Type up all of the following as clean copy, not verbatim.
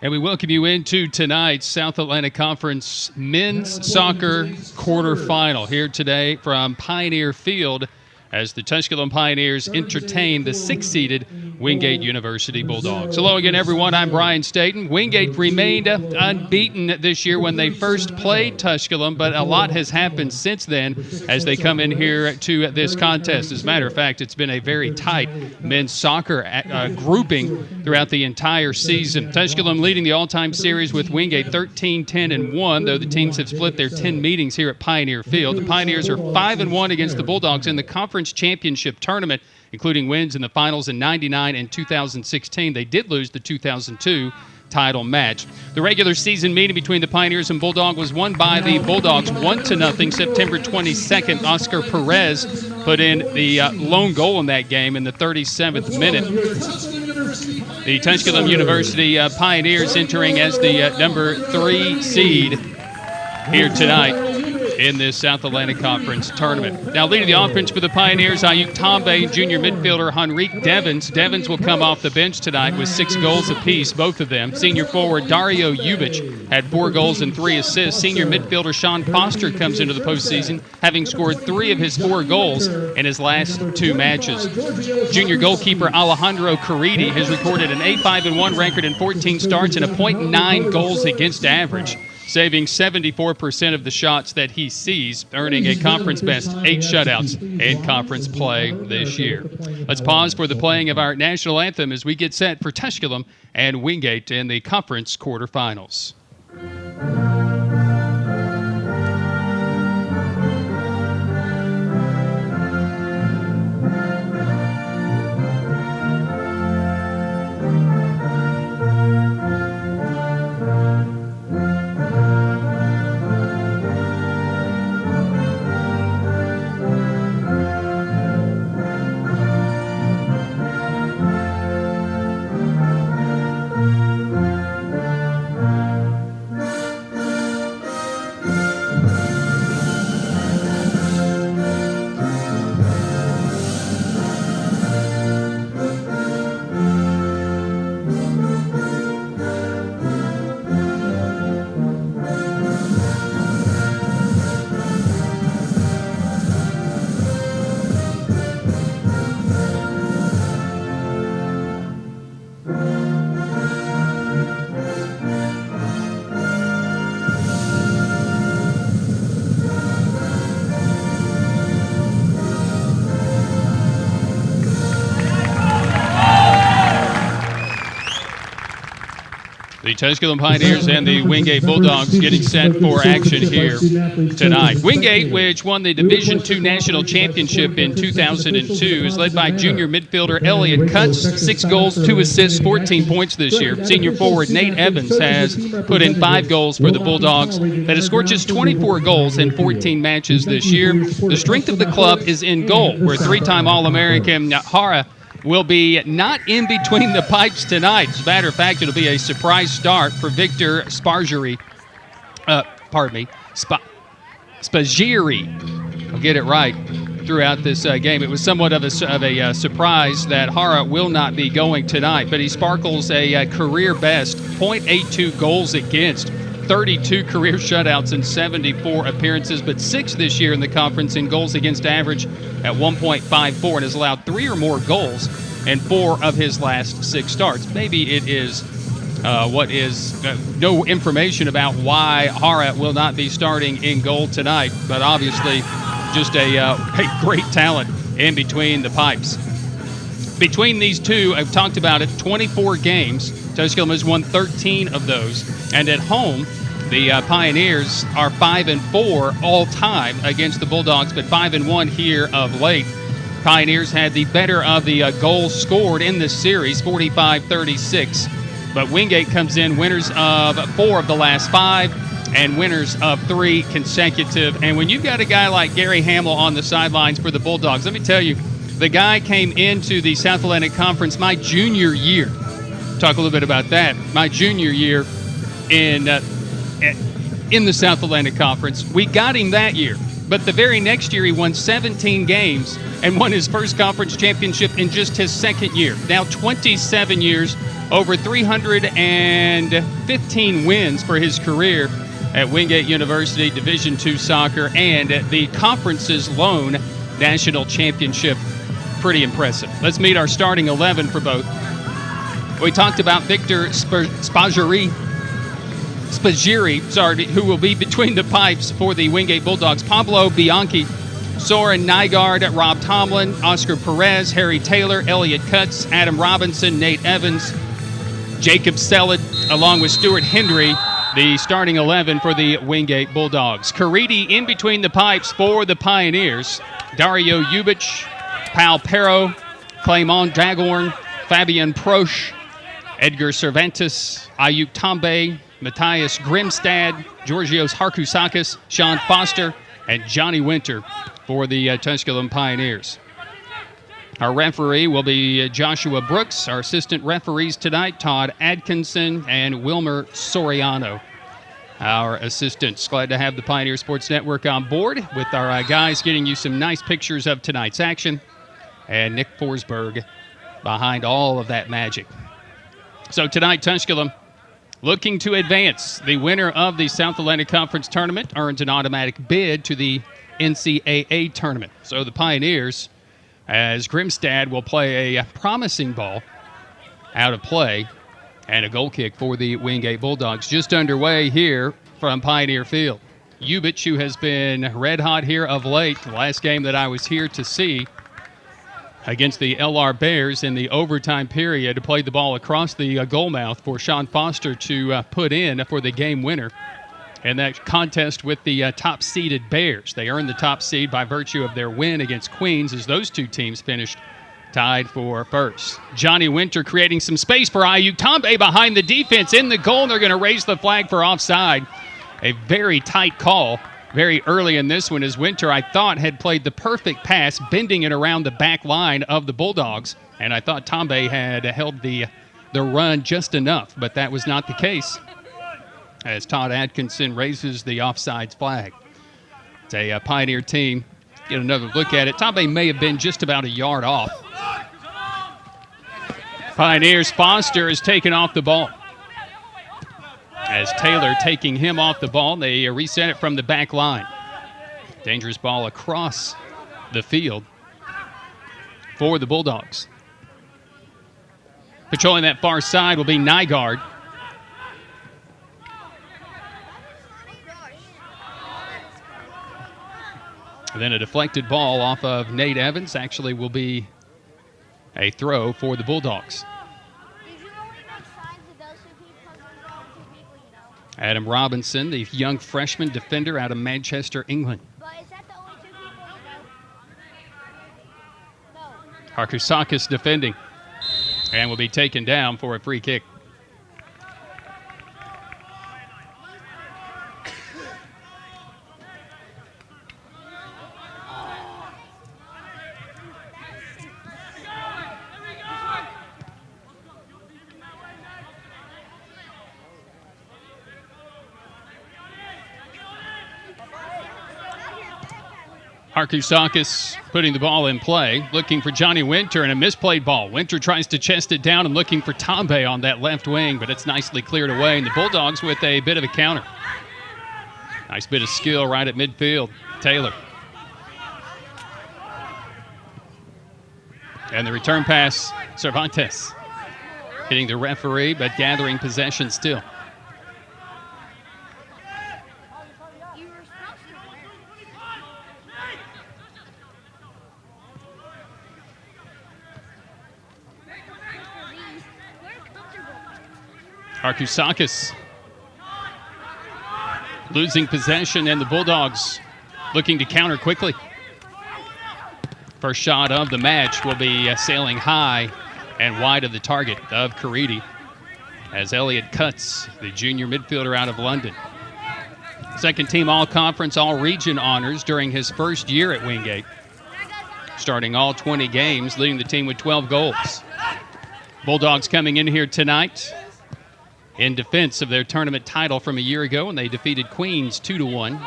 And we welcome you into tonight's South Atlantic Conference Men's Soccer Quarterfinal here today from Pioneer Field as the Tusculum Pioneers entertain the sixth-seeded Wingate University Bulldogs. Hello again, everyone. I'm Brian Staten. Wingate remained unbeaten this year when they first played Tusculum, but a lot has happened since then as they come in here to this contest. As a matter of fact, it's been a very tight men's soccer grouping throughout the entire season. Tusculum leading the all-time series with Wingate 13-10-1, though the teams have split their 10 meetings here at Pioneer Field. The Pioneers are 5-1 against the Bulldogs in the conference championship tournament, including wins in the finals in '99 and 2016. They did lose the 2002 title match. The regular season meeting between the Pioneers and Bulldog was won by the Bulldogs 1-0. September 22nd, Oscar Perez put in the lone goal in that game in the 37th minute. The Tusculum University Pioneers entering as the number 3 seed here tonight in this South Atlantic Conference tournament. Now, leading the offense for the Pioneers, Ayuk Tombe, junior midfielder Henrique Devins. Devins will come off the bench tonight with 6 goals apiece, both of them. Senior forward Dario Ubich had 4 goals and 3 assists. Senior midfielder Sean Foster comes into the postseason, having scored 3 of his 4 goals in his last 2 matches. Junior goalkeeper Alejandro Caridi has recorded an 8-5-1 record in 14 starts and a .9 goals against average, saving 74% of the shots that he sees, earning a conference-best 8 shutouts in conference play this year. Let's pause for the playing of our national anthem as we get set for Tusculum and Wingate in the conference quarterfinals. The Tusculum Pioneers and the Wingate Bulldogs getting set for action here tonight. Wingate, which won the Division II National Championship in 2002, is led by junior midfielder Elliot Cutts, 6 goals, 2 assists, 14 points this year. Senior forward Nate Evans has put in 5 goals for the Bulldogs that has scored just 24 goals in 14 matches this year. The strength of the club is in goal, where 3-time All-American Hara will be not in between the pipes tonight. As a matter of fact, it'll be a surprise start for Victor Spargiri. Spagiri. I'll get it right throughout this game. It was somewhat of a surprise that Hara will not be going tonight, but he sparkles a career best .82 goals against, 32 career shutouts and 74 appearances, but 6 this year in the conference in goals against average at 1.54, and has allowed 3 or more goals in 4 of his last 6 starts. Maybe it is no information about why Hara will not be starting in goal tonight, but obviously just a great talent in between the pipes. Between these two, I've talked about it, 24 games. Tusculum has won 13 of those. And at home, the Pioneers are 5-4 all time against the Bulldogs, but 5-1 here of late. Pioneers had the better of the goals scored in this series, 45-36. But Wingate comes in winners of 4 of the last 5 and winners of 3 consecutive. And when you've got a guy like Gary Hamel on the sidelines for the Bulldogs, let me tell you, the guy came into the South Atlantic Conference my junior year. Talk a little bit about that. My junior year in the South Atlantic Conference. We got him that year. But the very next year, he won 17 games and won his first conference championship in just his second year. Now 27 years, over 315 wins for his career at Wingate University, Division II soccer, and the conference's lone national championship. Pretty impressive. Let's meet our starting 11 for both. We talked about Victor Spagiri, who will be between the pipes for the Wingate Bulldogs. Pablo Bianchi, Soren Nygaard, Rob Tomlin, Oscar Perez, Harry Taylor, Elliot Cutts, Adam Robinson, Nate Evans, Jacob Selid, along with Stuart Hendry, the starting 11 for the Wingate Bulldogs. Caridi in between the pipes for the Pioneers. Dario Ubich, Pal Pero, Clement Dagorn, Fabian Prosch, Edgar Cervantes, Ayuk Tambe, Matthias Grimstad, Georgios Harkousakis, Sean Foster, and Johnny Winter for the Tusculum Pioneers. Our referee will be Joshua Brooks. Our assistant referees tonight, Todd Atkinson and Wilmer Soriano. Our assistants. Glad to have the Pioneer Sports Network on board with our guys getting you some nice pictures of tonight's action. And Nick Forsberg behind all of that magic. So tonight, Tusculum looking to advance. The winner of the South Atlantic Conference Tournament earns an automatic bid to the NCAA Tournament. So the Pioneers, as Grimstad will play a promising ball out of play, and a goal kick for the Wingate Bulldogs. Just underway here from Pioneer Field. Ubich, who has been red hot here of late, the last game that I was here to see against the LR Bears in the overtime period, played the ball across the goal mouth for Sean Foster to put in for the game winner. And that contest with the top-seeded Bears. They earned the top seed by virtue of their win against Queens, as those two teams finished tied for first. Johnny Winter creating some space for Ayuk Tambe behind the defense in the goal. They're going to raise the flag for offside. A very tight call very early in this one, as Winter, I thought, had played the perfect pass, bending it around the back line of the Bulldogs. And I thought Tambe had held the run just enough, but that was not the case, as Todd Atkinson raises the offsides flag. It's a Pioneer team. Get another look at it. Tambe may have been just about a yard off. Pioneers, Foster is taken off the ball. As Taylor taking him off the ball, they reset it from the back line. Dangerous ball across the field for the Bulldogs. Patrolling that far side will be Nygaard. And then a deflected ball off of Nate Evans actually will be a throw for the Bulldogs. Adam Robinson, the young freshman defender out of Manchester, England. Harkousakis defending and will be taken down for a free kick. Harkousakis putting the ball in play, looking for Johnny Winter, and a misplayed ball. Winter tries to chest it down and looking for Tambe on that left wing, but it's nicely cleared away, and the Bulldogs with a bit of a counter. Nice bit of skill right at midfield. Taylor. And the return pass, Cervantes. Hitting the referee, but gathering possession still. Harkousakis losing possession, and the Bulldogs looking to counter quickly. First shot of the match will be sailing high and wide of the target of Caridi, as Elliot Cutts, the junior midfielder out of London. Second team all-conference, all-region honors during his first year at Wingate, starting all 20 games, leading the team with 12 goals. Bulldogs coming in here tonight in defense of their tournament title from a year ago, and they defeated Queens 2-1.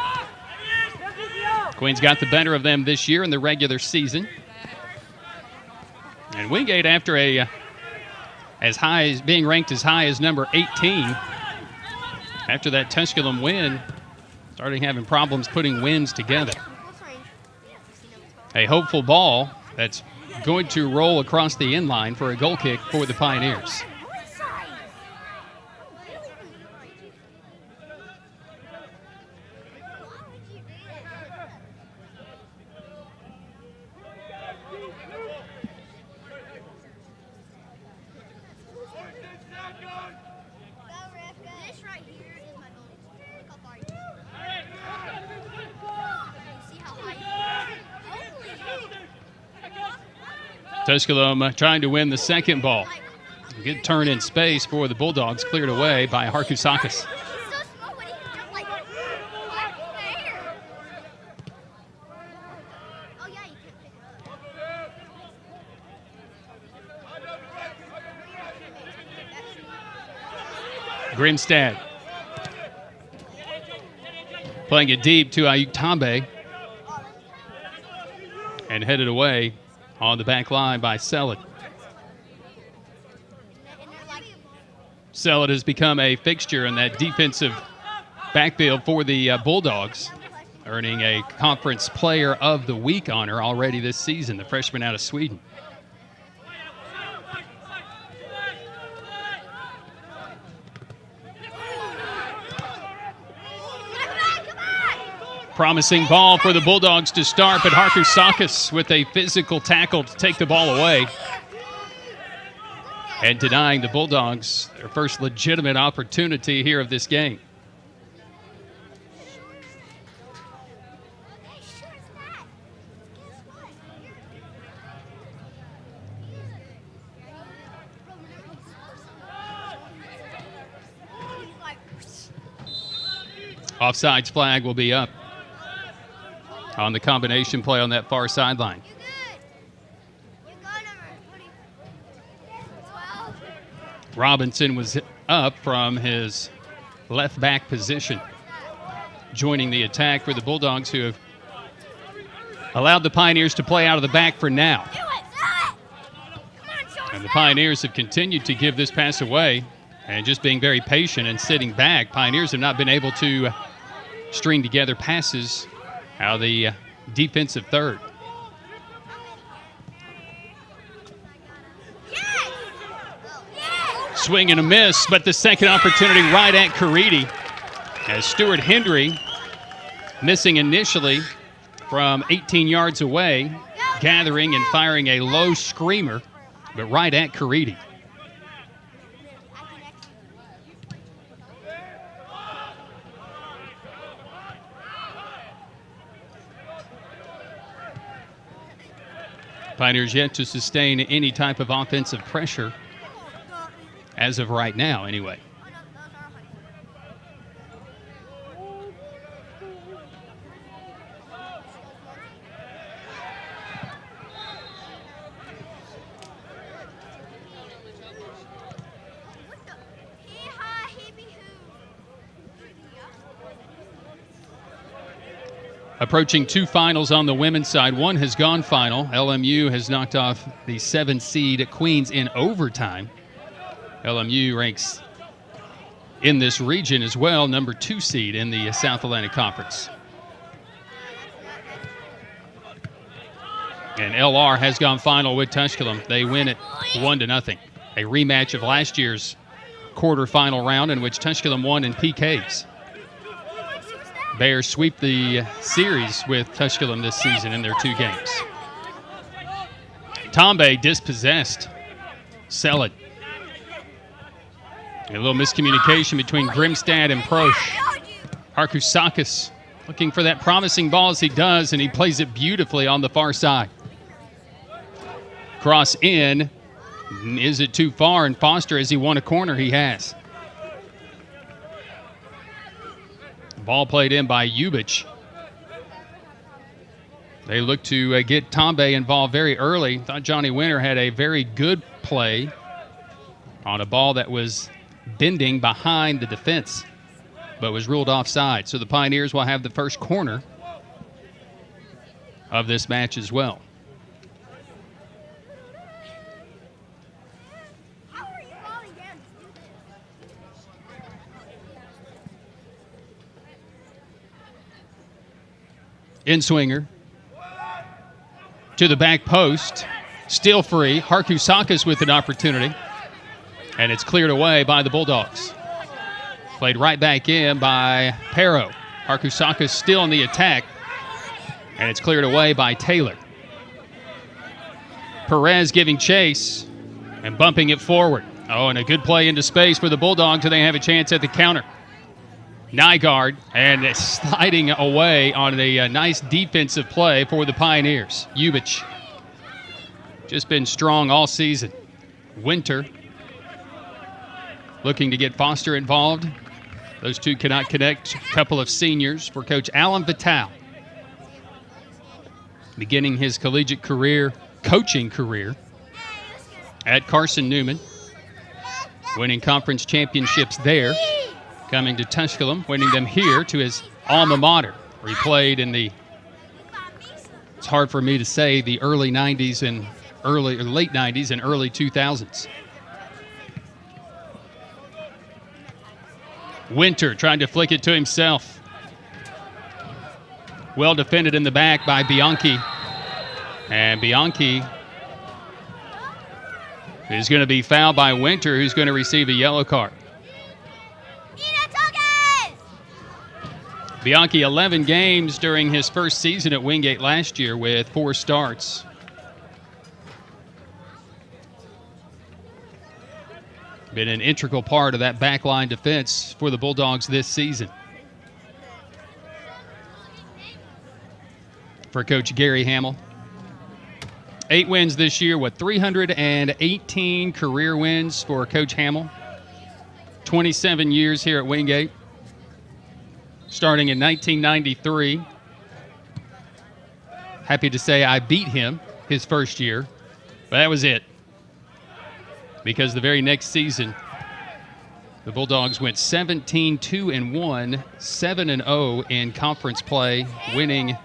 Queens got the better of them this year in the regular season. And Wingate, after being ranked as high as number 18, after that Tusculum win, starting having problems putting wins together. A hopeful ball that's going to roll across the inline for a goal kick for the Pioneers. Tusculum trying to win the second ball. Good turn in space for the Bulldogs, cleared away by Harkusakis. Grimstad playing it deep to Ayuk Tambe and headed away on the back line by Sellet. Sellet has become a fixture in that defensive backfield for the Bulldogs, earning a Conference Player of the Week honor already this season, the freshman out of Sweden. Promising ball for the Bulldogs to start, but Harkusakis with a physical tackle to take the ball away and denying the Bulldogs their first legitimate opportunity here of this game. Offsides flag will be up on the combination play on that far sideline. Robinson was up from his left back position, joining the attack for the Bulldogs, who have allowed the Pioneers to play out of the back for now. And the Pioneers have continued to give this pass away and just being very patient and sitting back. Pioneers have not been able to string together passes out of the defensive third. Swing and a miss, but the second opportunity right at Caridi, as Stuart Hendry, missing initially from 18 yards away, gathering and firing a low screamer, but right at Caridi. Pioneers yet to sustain any type of offensive pressure as of right now, anyway. Approaching two finals on the women's side. One has gone final. LMU has knocked off the 7 seed Queens in overtime. LMU ranks in this region as well, number 2 seed in the South Atlantic Conference. And LR has gone final with Tusculum. They win it 1-0. A rematch of last year's quarterfinal round in which Tusculum won in PKs. Bears sweep the series with Tusculum this season in their 2 games. Tambe dispossessed Sellet. A little miscommunication between Grimstad and Prosch. Harkusakis looking for that promising ball as he does, and he plays it beautifully on the far side. Cross in. Is it too far? And Foster, as he won a corner, he has. Ball played in by Ubich. They look to get Tambe involved very early. Thought Johnny Winter had a very good play on a ball that was bending behind the defense, but was ruled offside. So the Pioneers will have the first corner of this match as well. In-swinger to the back post. Still free. Harkusakis with an opportunity. And it's cleared away by the Bulldogs. Played right back in by Pero. Harkusakis still in the attack. And it's cleared away by Taylor. Perez giving chase and bumping it forward. Oh, and a good play into space for the Bulldogs, so they have a chance at the counter. Nygaard, and sliding away on a nice defensive play for the Pioneers. Ubich, just been strong all season. Winter, looking to get Foster involved. Those two cannot connect. A couple of seniors for Coach Alan Vitale, beginning his collegiate career, coaching career, at Carson Newman, winning conference championships there. Coming to Tusculum, winning them here to his alma mater, where he played in the, it's hard for me to say, the early 90s and late 90s and early 2000s. Winter trying to flick it to himself. Well defended in the back by Bianchi. And Bianchi is going to be fouled by Winter, who's going to receive a yellow card. Bianchi, 11 games during his first season at Wingate last year with 4 starts. Been an integral part of that backline defense for the Bulldogs this season. For Coach Gary Hamel. 8 wins this year with 318 career wins for Coach Hamel. 27 years here at Wingate. Starting in 1993. Happy to say I beat him his first year, but that was it. Because the very next season, the Bulldogs went 17-2-1, 7-0 in conference play, winning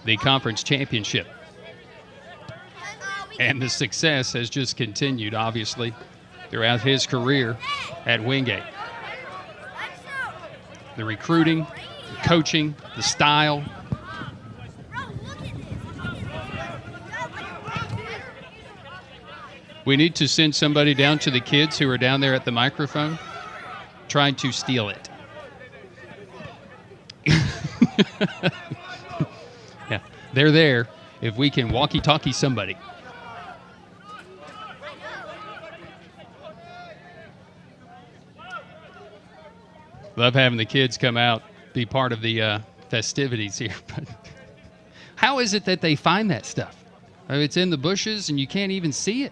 the conference championship. And the success has just continued, obviously, throughout his career at Wingate. The recruiting, the coaching, the style. We need to send somebody down to the kids who are down there at the microphone trying to steal it. Yeah, they're there if we can walkie-talkie somebody. Love having the kids come out, be part of the festivities here. But how is it that they find that stuff? I mean, it's in the bushes and you can't even see it.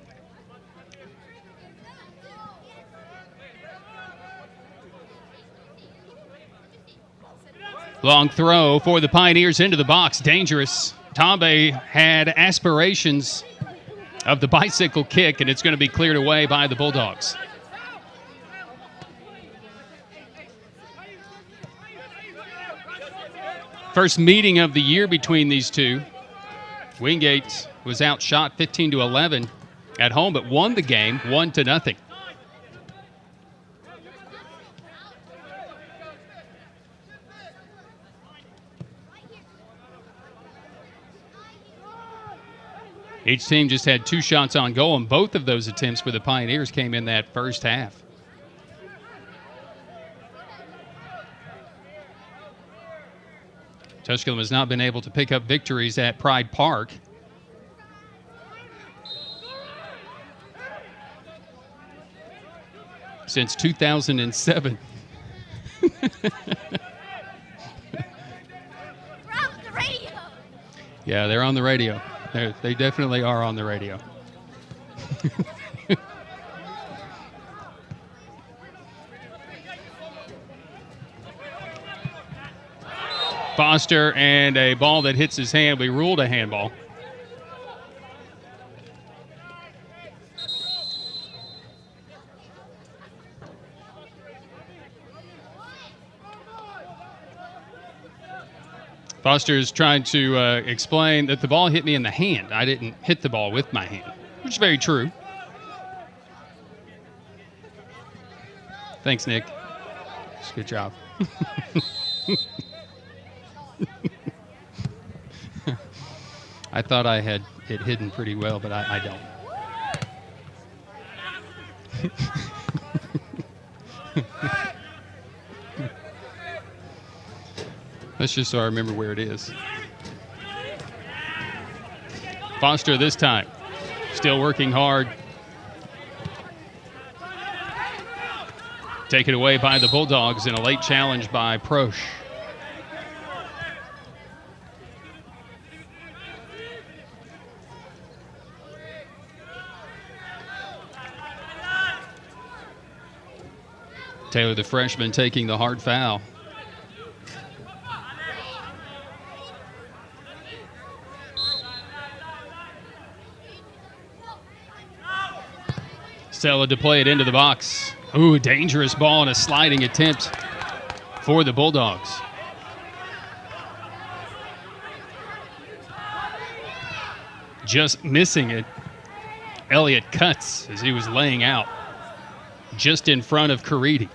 Long throw for the Pioneers into the box. Dangerous. Tombe had aspirations of the bicycle kick, and it's going to be cleared away by the Bulldogs. First meeting of the year between these two. Wingate was outshot 15-11 at home, but won the game 1-0. Each team just had 2 shots on goal, and both of those attempts for the Pioneers came in that first half. Tusculum has not been able to pick up victories at Pride Park. Since 2007. Yeah, they're on the radio. They definitely are on the radio. Foster and a ball that hits his hand. We ruled a handball. Foster is trying to explain that the ball hit me in the hand. I didn't hit the ball with my hand, which is very true. Thanks, Nick. Good job. I thought I had it hidden pretty well, but I don't. That's just so I remember where it is. Foster this time, still working hard. Taken away by the Bulldogs in a late challenge by Prosch. Taylor, the freshman, taking the hard foul. Stella to play it into the box. Ooh, dangerous ball and a sliding attempt for the Bulldogs. Just missing it. Elliott cuts as he was laying out just in front of Caridi.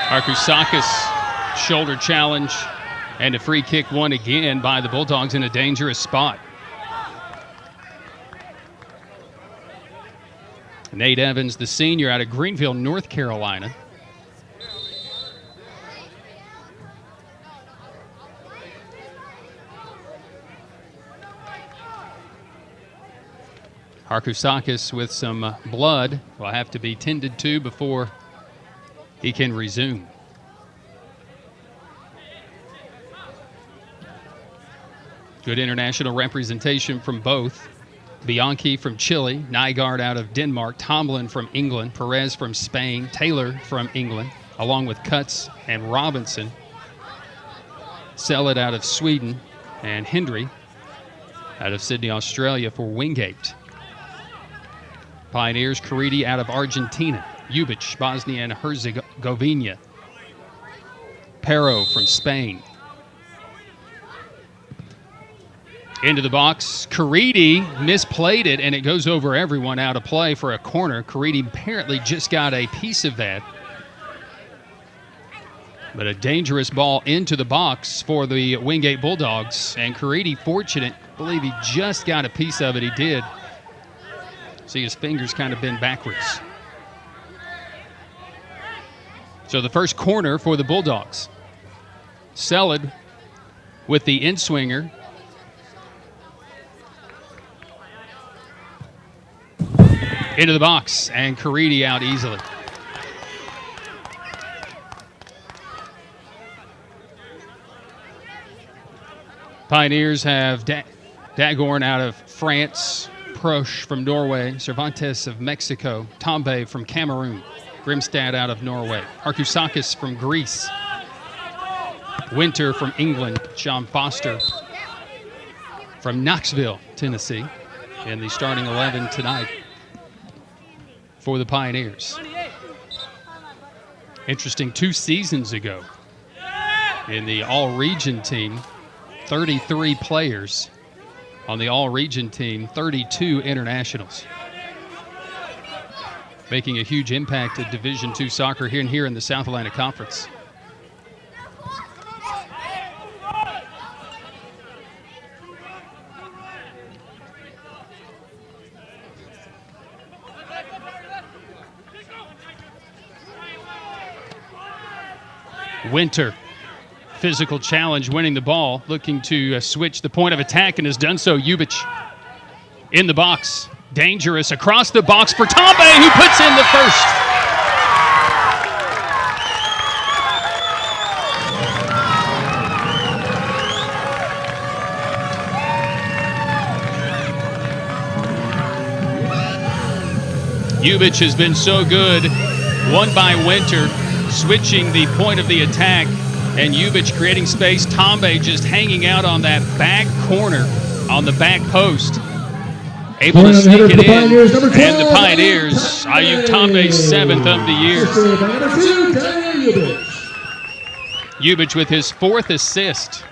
Arkusakis, shoulder challenge, and a free kick won again by the Bulldogs in a dangerous spot. Nate Evans, the senior out of Greenville, North Carolina. Arkusakis with some blood will have to be tended to before he can resume. Good international representation from both. Bianchi from Chile, Nygaard out of Denmark, Tomlin from England, Perez from Spain, Taylor from England, along with Cutts and Robinson. Sellet out of Sweden, and Hendry out of Sydney, Australia for Wingate. Pioneers, Caridi out of Argentina, Ubic, Bosnia and Herzegovina, Pero from Spain. Into the box, Caridi misplayed it, and it goes over everyone out of play for a corner. Caridi apparently just got a piece of that. But a dangerous ball into the box for the Wingate Bulldogs, and Caridi fortunate. I believe he just got a piece of it. He did. See his fingers kind of bend backwards. So the first corner for the Bulldogs. Seled with the in-swinger. Into the box, and Caridi out easily. Pioneers have Dagorn out of France, Prosch from Norway, Cervantes of Mexico, Tombe from Cameroon, Grimstad out of Norway, Arkusakis from Greece, Winter from England, Sean Foster from Knoxville, Tennessee, in the starting 11 tonight for the Pioneers. Interesting, 2 seasons ago in the all-region team, 33 players on the all-region team, 32 internationals. Making a huge impact at Division II soccer here in the South Atlantic Conference. Winter, physical challenge, winning the ball, looking to switch the point of attack, and has done so. Ubic in the box, dangerous, across the box for Tombe, who puts in the first. Ubic has been so good, won by Winter, switching the point of the attack, and Ubic creating space. Tombe just hanging out on that back corner on the back post able to sneak it in. Pioneers, And the Pioneers, Ayuk Tambe's 7th of the year. Ubich with his 4th assist.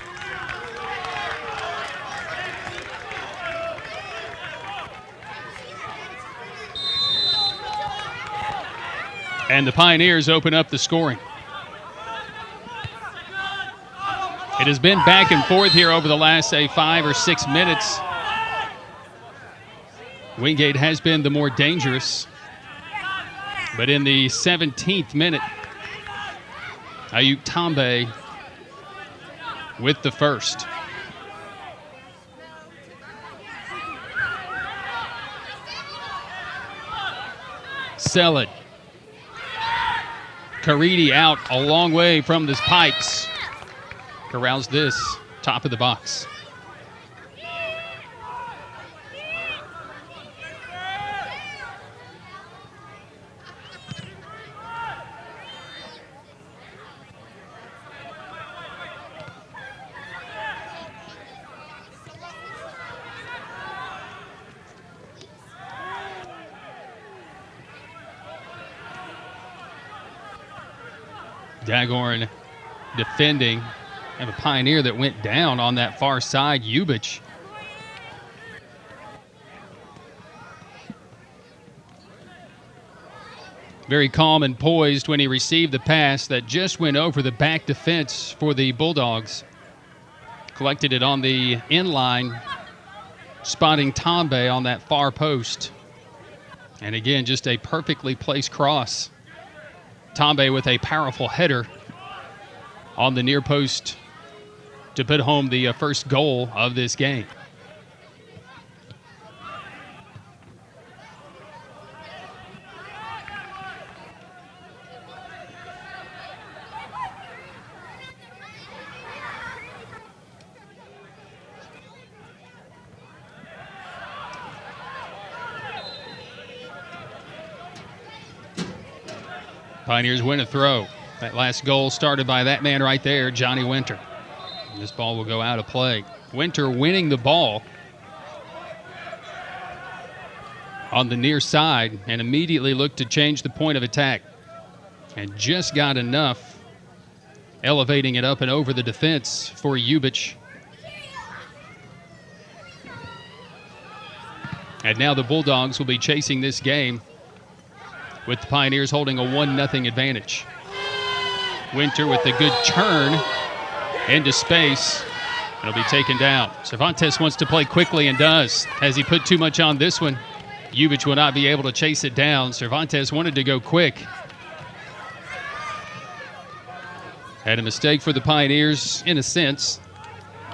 And the Pioneers open up the scoring. It has been back and forth here over the last, say, 5 or 6 minutes. Wingate has been the more dangerous. But in the 17th minute, Ayuk Tambe with the first. Sell it. Caridi out a long way from the pipes. Corrals this, top of the box. Dagorn defending. Have a Pioneer that went down on that far side, Ubich. Very calm and poised when he received the pass that just went over the back defense for the Bulldogs. Collected it on the inline, spotting Tambe on that far post. And again, just a perfectly placed cross. Tambe with a powerful header on the near post to put home the first goal of this game. Pioneers win a throw. That last goal started by that man right there, Johnny Winter. And this ball will go out of play. Winter winning the ball on the near side and immediately looked to change the point of attack. And just got enough, elevating it up and over the defense for Ubich. And now the Bulldogs will be chasing this game with the Pioneers holding a 1-0 advantage. Winter with a good turn into space. It'll be taken down. Cervantes wants to play quickly and does. Has he put too much on this one? Ubich will not be able to chase it down. Cervantes wanted to go quick. Had a mistake for the Pioneers in a sense,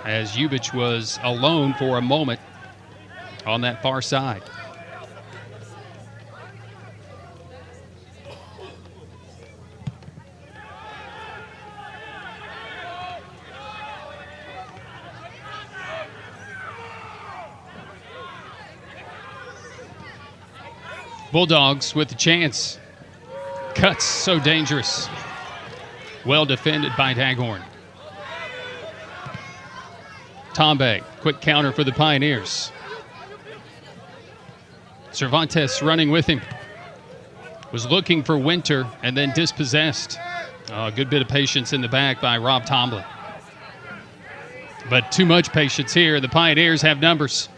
as Ubich was alone for a moment on that far side. Bulldogs with the chance. Cuts so dangerous. Well defended by Dagorn. Tambe, quick counter for the Pioneers. Cervantes running with him. Was looking for Winter and then dispossessed. A good bit of patience in the back by Rob Tomlin. But too much patience here. The Pioneers have numbers.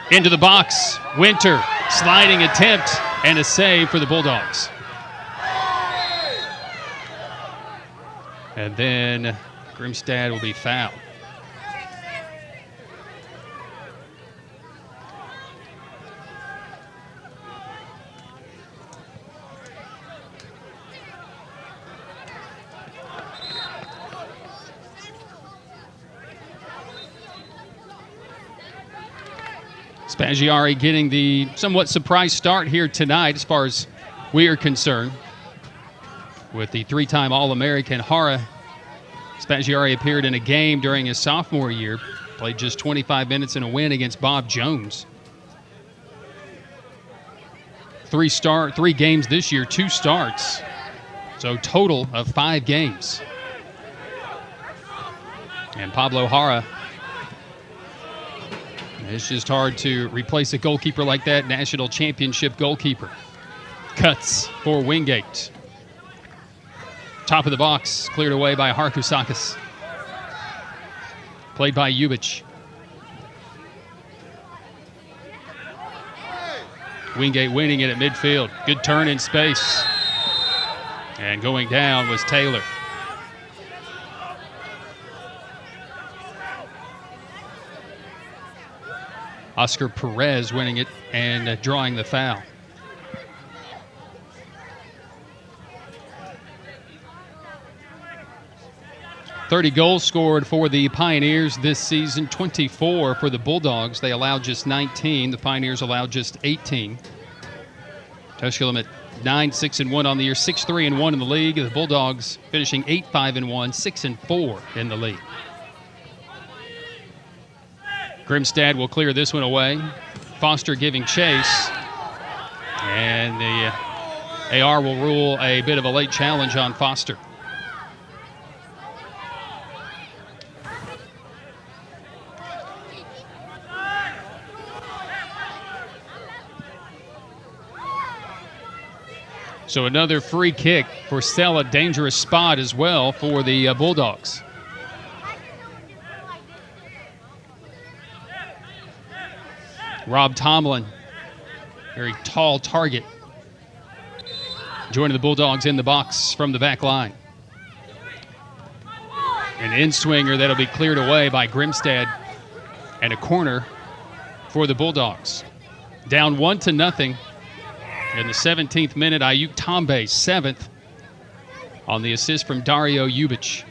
Into the box. Winter, sliding attempt and a save for the Bulldogs. And then Grimstad will be fouled. Spaggiari getting the somewhat surprise start here tonight as far as we are concerned. With the 3-time All-American Hara, Spaggiari appeared in a game during his sophomore year, played just 25 minutes in a win against Bob Jones. 3 games this year, 2 starts. So total of 5 games. And Pablo Hara It's just hard to replace a goalkeeper like that, national championship goalkeeper. Cuts for Wingate. Top of the box, cleared away by Harkusakis. Played by Ubich. Wingate winning it at midfield. Good turn in space. And going down was Taylor. Oscar Perez winning it and drawing the foul. .30 goals scored for the Pioneers this season, 24 for the Bulldogs. They allowed just 19. The Pioneers allowed just 18. Tusculum at 9-6-1 on the year, 6-3-1 in the league. The Bulldogs finishing 8-5-1, 6-4 in the league. Grimstad will clear this one away. Foster giving chase. And the AR will rule a bit of a late challenge on Foster. So another free kick for Stella. Dangerous spot as well for the Bulldogs. Rob Tomlin, very tall target, joining the Bulldogs in the box from the back line. An in-swinger that'll be cleared away by Grimstad, and a corner for the Bulldogs. Down 1-0 in the 17th minute. Ayuk Tambe, 7th, on the assist from Dario Ubich.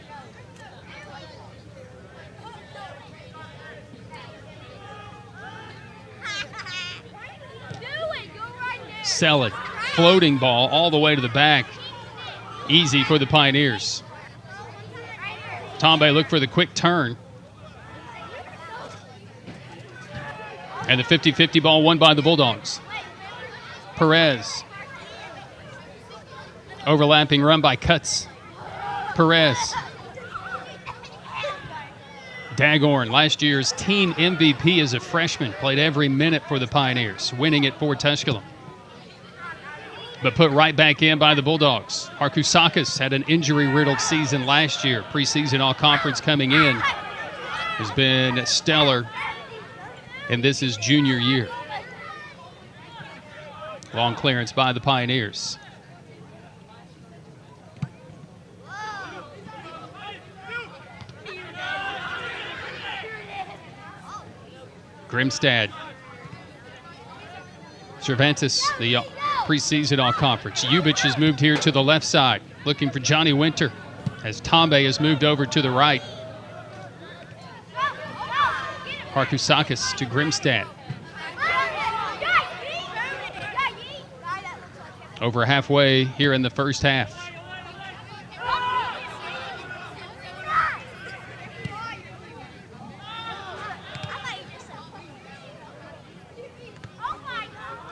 Sell it. Floating ball all the way to the back. Easy for the Pioneers. Tambe looked for the quick turn. And the 50-50 ball won by the Bulldogs. Perez. Overlapping run by Cuts. Perez. Dagorn, last year's team MVP as a freshman, played every minute for the Pioneers, winning it for Tusculum. But put right back in by the Bulldogs. Harkusakis had an injury-riddled season last year. Preseason all-conference coming in. Has been stellar, and this is junior year. Long clearance by the Pioneers. Grimstad. Cervantes, the preseason all-conference. Ubich has moved here to the left side, looking for Johnny Winter, as Tambe has moved over to the right. Harkusakis to Grimstad. Over halfway here in the first half.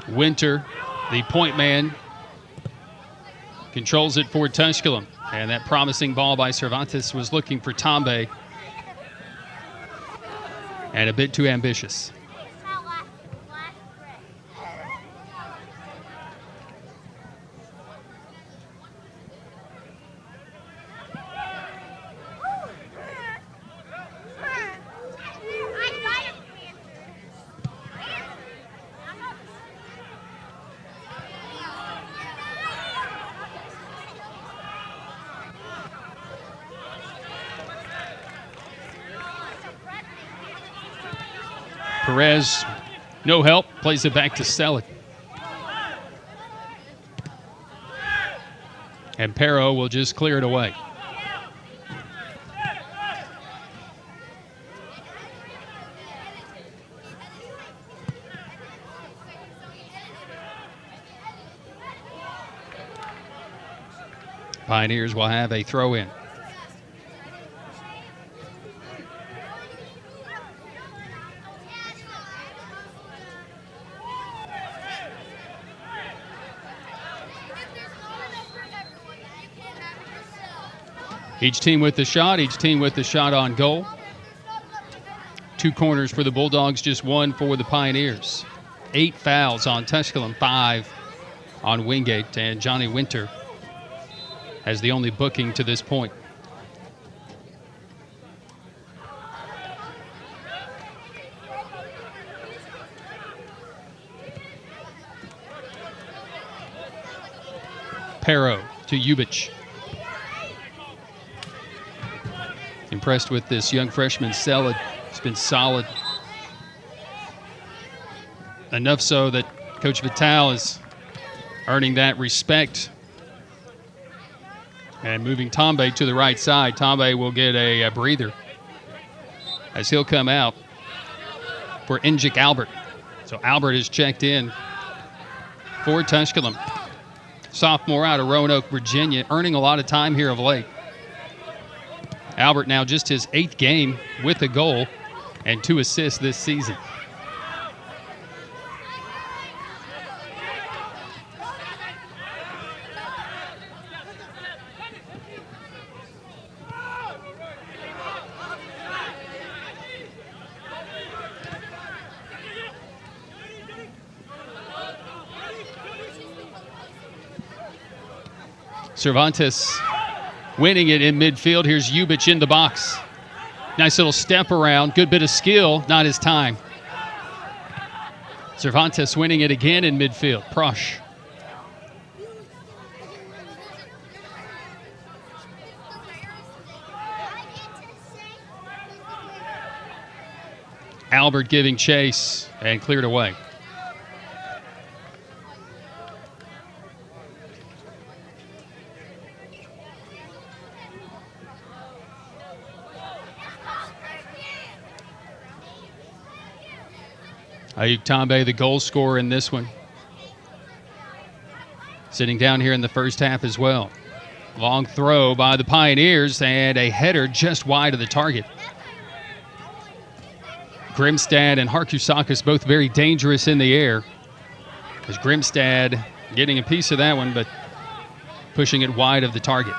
Winter, the point man, controls it for Tusculum. And that promising ball by Cervantes was looking for Tambe. And a bit too ambitious. Perez, no help, plays it back to Selig. And Perro will just clear it away. Pioneers will have a throw-in. Each team with the shot on goal. 2 corners for the Bulldogs, just 1 for the Pioneers. 8 fouls on Tusculum, 5 on Wingate, and Johnny Winter has the only booking to this point. Pero to Ubich. Impressed with this young freshman, Selid. He's been solid. Enough so that Coach Vitale is earning that respect. And moving Tombe to the right side. Tombe will get a breather as he'll come out for Injik Albert. So Albert is checked in for Tusculum. Sophomore out of Roanoke, Virginia, earning a lot of time here of late. Albert now just his 8th game with a goal and 2 assists this season. Cervantes winning it in midfield. Here's Ubich in the box. Nice little step around. Good bit of skill. Not his time. Cervantes winning it again in midfield. Prosh. Albert giving chase and cleared away. Ayuk Tombe, the goal scorer in this one. Sitting down here in the first half as well. Long throw by the Pioneers and a header just wide of the target. Grimstad and Harkusakis both very dangerous in the air. As Grimstad getting a piece of that one, but pushing it wide of the target.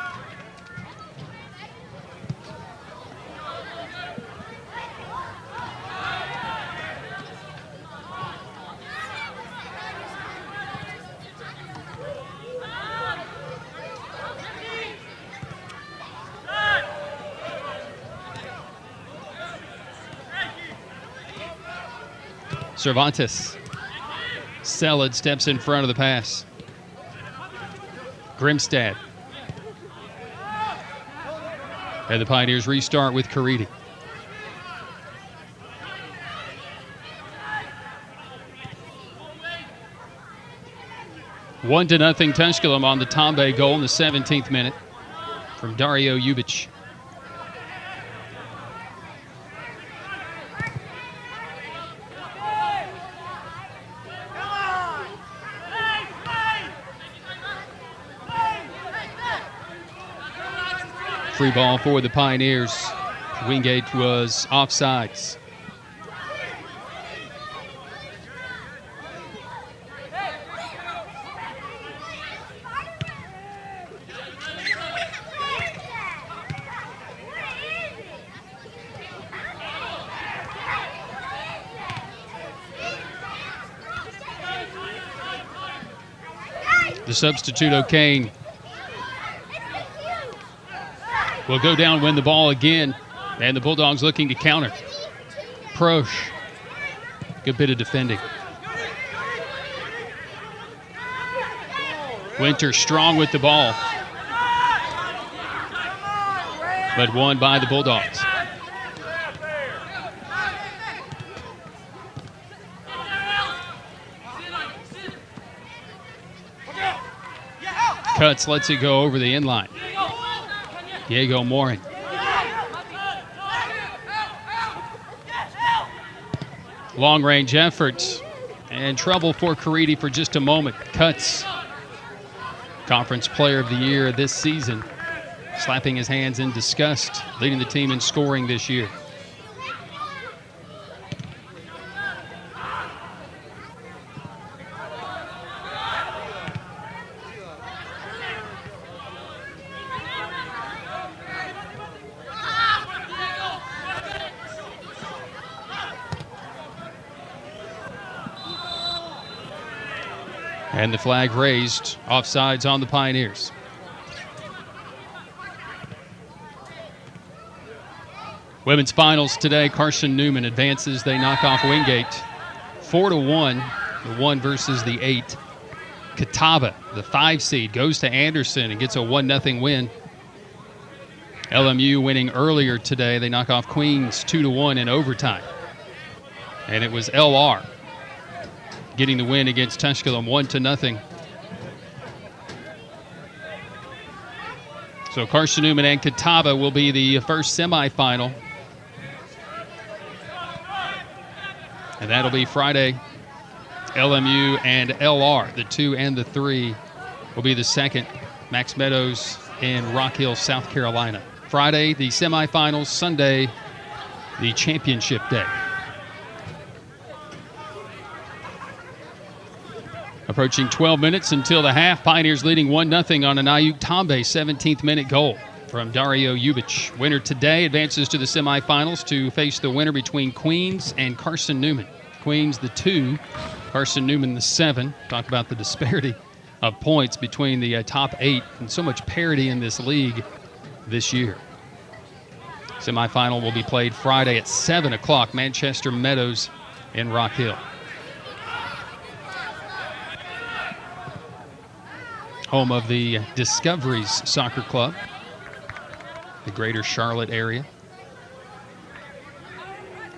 Cervantes. Selid steps in front of the pass. Grimstad. And the Pioneers restart with Caridi. One to nothing Tusculum on the Tombe goal in the 17th minute from Dario Ubich. Free ball for the Pioneers. Wingate was offsides. The substitute O'Kane will go down, win the ball again, and the Bulldogs looking to counter. Prosh, good bit of defending. Winter strong with the ball, but won by the Bulldogs. Cuts, lets it go over the inline. Diego Morin. Long range effort and trouble for Caridi for just a moment. Cuts. Conference Player of the Year this season. Slapping his hands in disgust, leading the team in scoring this year. And the flag raised, offsides on the Pioneers. Women's finals today. Carson Newman advances. They knock off Wingate 4-1, the 1 versus the 8. Catawba, the 5 seed, goes to Anderson and gets a 1-0 win. LMU winning earlier today. They knock off Queens 2-1 in overtime. And it was LR getting the win against Tusculum 1-0. So Carson Newman and Catawba will be the first semifinal. And that'll be Friday. LMU and LR, the 2 and the 3, will be the second. Max Meadows in Rock Hill, South Carolina. Friday, the semifinals. Sunday, the championship day. Approaching 12 minutes until the half. Pioneers leading 1-0 on an Ayuk Tambe 17th-minute goal from Dario Ubich. Winner today advances to the semifinals to face the winner between Queens and Carson Newman. Queens the 2, Carson Newman the 7. Talk about the disparity of points between the top 8 and so much parity in this league this year. Semifinal will be played Friday at 7 o'clock. Manchester Meadows in Rock Hill. Home of the Discoveries Soccer Club, the greater Charlotte area.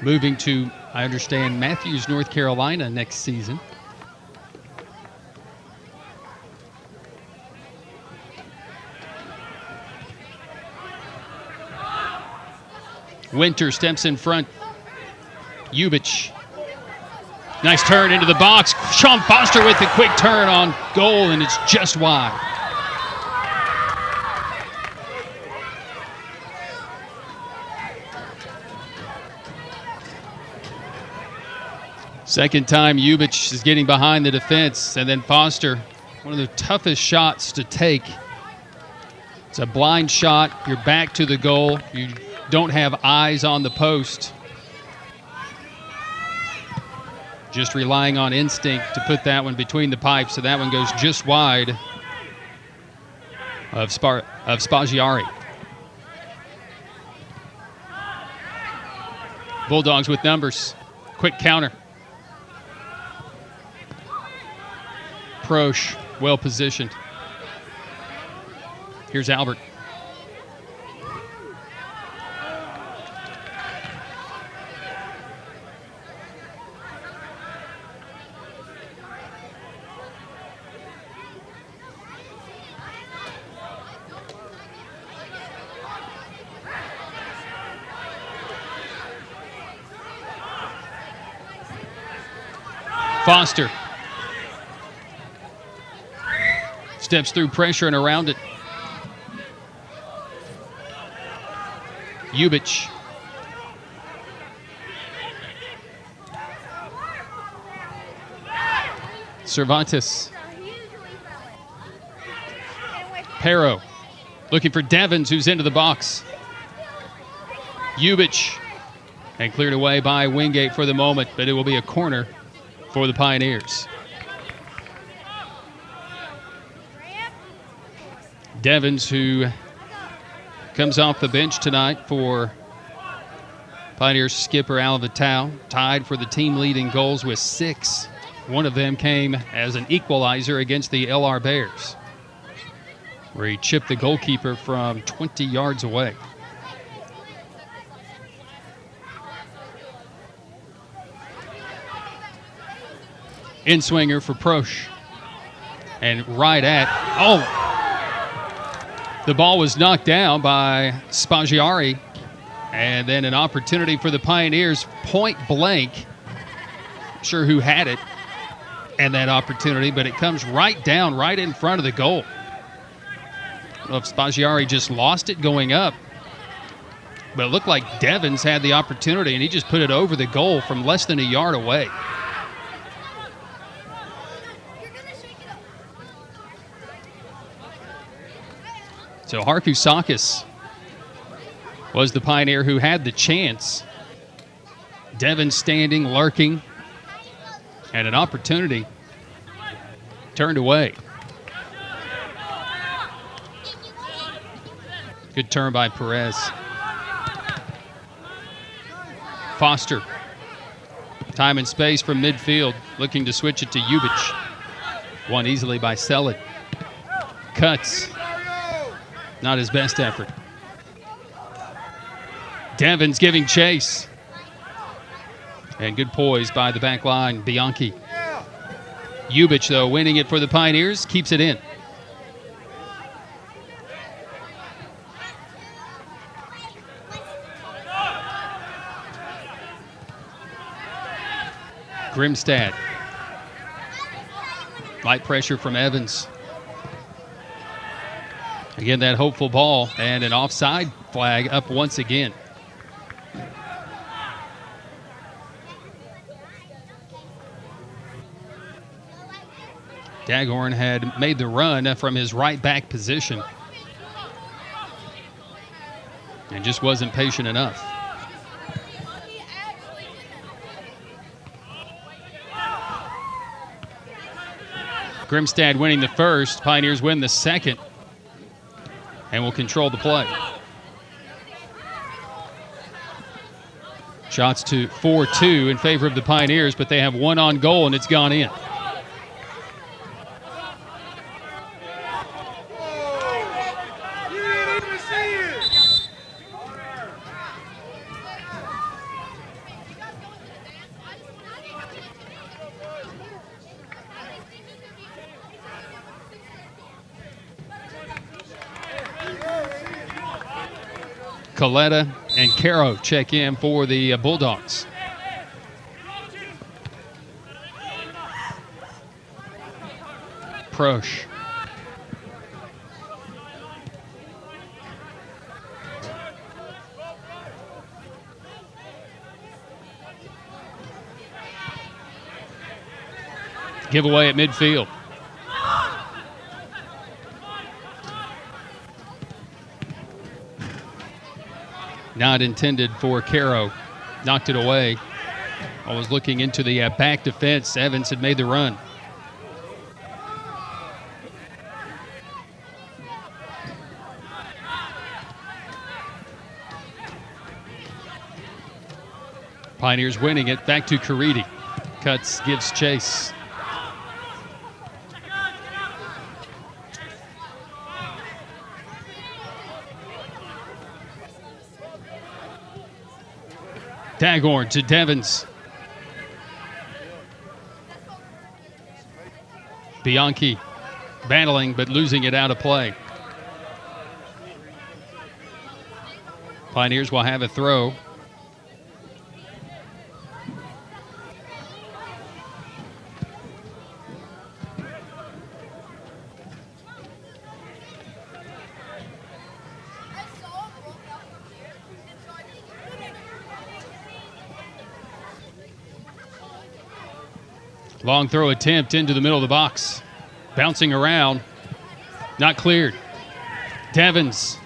Moving to, I understand, Matthews, North Carolina next season. Winter steps in front. Ubich. Nice turn into the box. Sean Foster with the quick turn on goal, and it's just wide. Second time Ubich is getting behind the defense, and then Foster, one of the toughest shots to take. It's a blind shot. You're back to the goal. You don't have eyes on the post. Just relying on instinct to put that one between the pipes, so that one goes just wide of Spaggiari. Bulldogs with numbers. Quick counter. Prosch, well positioned. Here's Albert. Foster steps through pressure and around it. Ubich. Cervantes. Pero looking for Devins, who's into the box. Ubich. And cleared away by Wingate for the moment, but it will be a corner for the Pioneers. Devins, who comes off the bench tonight for Pioneers skipper Al Vitale, tied for the team leading goals with 6. One of them came as an equalizer against the LR Bears, where he chipped the goalkeeper from 20 yards away. In-swinger for Prosch. And right at, the ball was knocked down by Spaggiari. And then an opportunity for the Pioneers, point blank. Not sure who had it and that opportunity, but it comes right down, right in front of the goal. I don't know if Spaggiari just lost it going up, but it looked like Devins had the opportunity, and he just put it over the goal from less than a yard away. So Harkusakis was the Pioneer who had the chance. Devin standing, lurking, and an opportunity Turned away. Good turn by Perez. Foster. Time and space from midfield. Looking to switch it to Ubich. Won easily by Selleck. Cuts. Not his best effort. Devins giving chase. And good poise by the back line, Bianchi. Ubich, though, winning it for the Pioneers, keeps it in. Grimstad. Light pressure from Evans. Again, that hopeful ball and an offside flag up once again. Daghorn had made the run from his right back position and just wasn't patient enough. Grimstad winning the first. Pioneers win the second and will control the play. Shots to 4-2 in favor of the Pioneers, but they have one on goal and it's gone in. Coletta and Caro check in for the Bulldogs. Prosh. Giveaway at midfield. Not intended for Caro. Knocked it away. I was looking into the back defense. Evans had made the run. Pioneers winning it. Back to Caridi. Cuts, gives chase. Daghorn to Devins. Bianchi battling but losing it out of play. Pioneers will have a throw. Long throw attempt into the middle of the box. Bouncing around. Not cleared. Devins.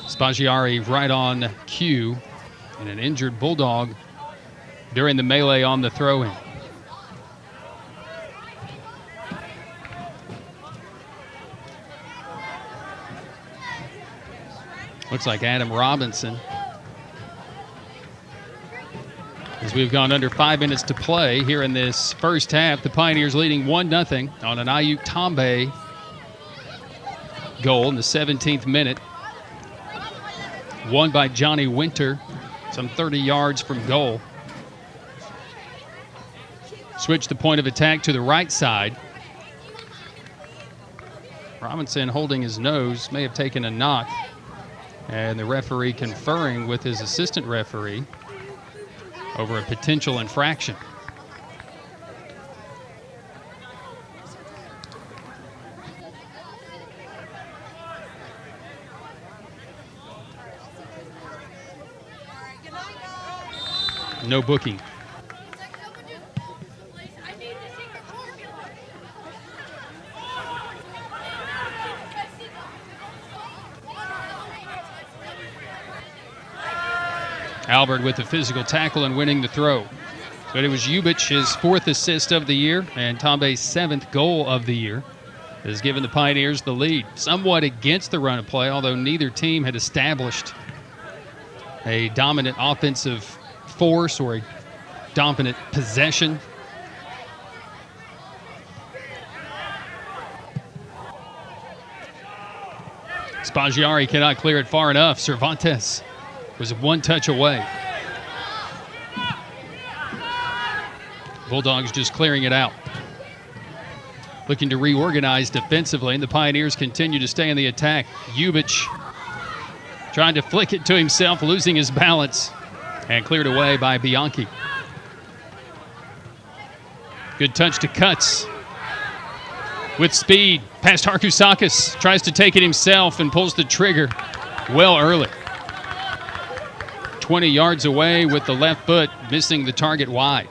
Spaggiari right on cue. And an injured Bulldog during the melee on the throw-in. Looks like Adam Robinson. As we've gone under 5 minutes to play here in this first half, the Pioneers leading 1-0 on an Ayuk Tombe goal in the 17th minute. Won by Johnny Winter, some 30 yards from goal. Switch the point of attack to the right side. Robinson holding his nose, may have taken a knock. And the referee conferring with his assistant referee over a potential infraction. No booking. Albert with the physical tackle and winning the throw. But it was Ubich, his 4th assist of the year, and Tombe's 7th goal of the year, that has given the Pioneers the lead. Somewhat against the run of play, although neither team had established a dominant offensive force or a dominant possession. Spaggiari cannot clear it far enough. Cervantes was 1 touch away. Bulldogs just clearing it out. Looking to reorganize defensively, and the Pioneers continue to stay in the attack. Ubich trying to flick it to himself, losing his balance, and cleared away by Bianchi. Good touch to Cuts. With speed, past Harkousakis, tries to take it himself and pulls the trigger well early. 20 yards away with the left foot, missing the target wide.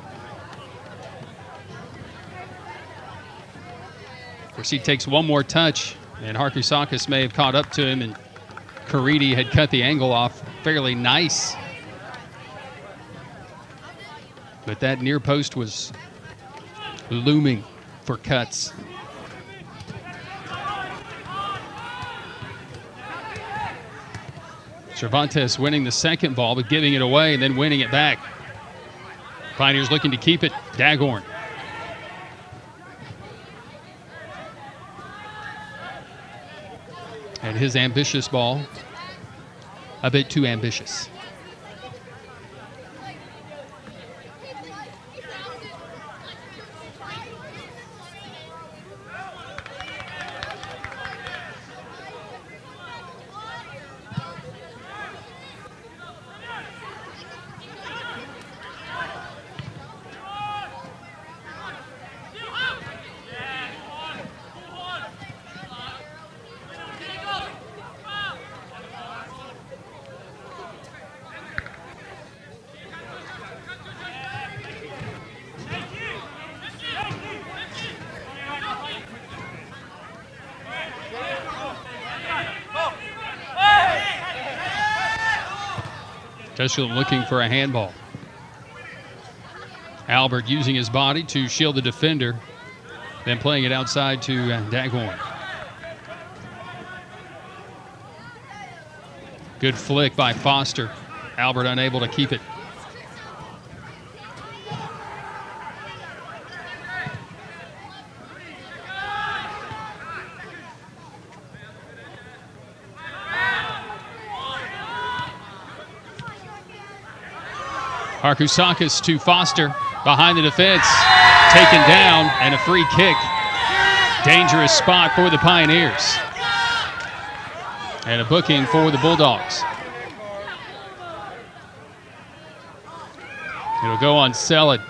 Of course, he takes one more touch, and Harkousakis may have caught up to him, and Caridi had cut the angle off fairly nice. But that near post was looming for Cuts. Cervantes winning the second ball, but giving it away and then winning it back. Pioneers looking to keep it. Daghorn. And his ambitious ball, a bit too ambitious. Tusculum looking for a handball. Albert using his body to shield the defender, then playing it outside to Daghorn. Good flick by Foster. Albert unable to keep it. Harkousakis to Foster, behind the defense, taken down, and a free kick. Dangerous spot for the Pioneers. And a booking for the Bulldogs. It'll go on Sellead.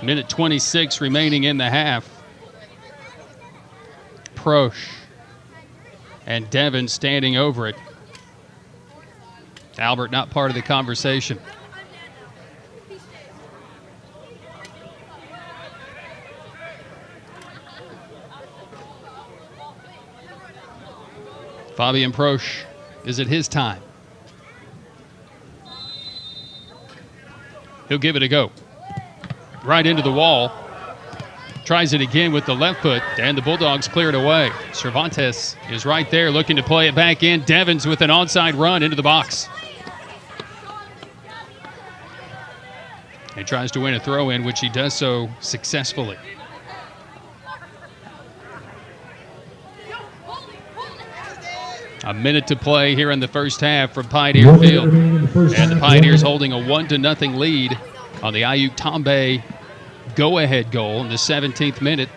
Minute 26 remaining in the half. Prosch and Devin standing over it. Albert not part of the conversation. Fabian Prosch, is it his time? He'll give it a go. Right into the wall. Tries it again with the left foot, and the Bulldogs clear it away. Cervantes is right there looking to play it back in. Devins with an onside run into the box. He tries to win a throw-in, which he does so successfully. A minute to play here in the first half from Pioneer Field. And the Pioneers holding a 1-0 lead on the Ayuk Tombe go-ahead goal in the 17th minute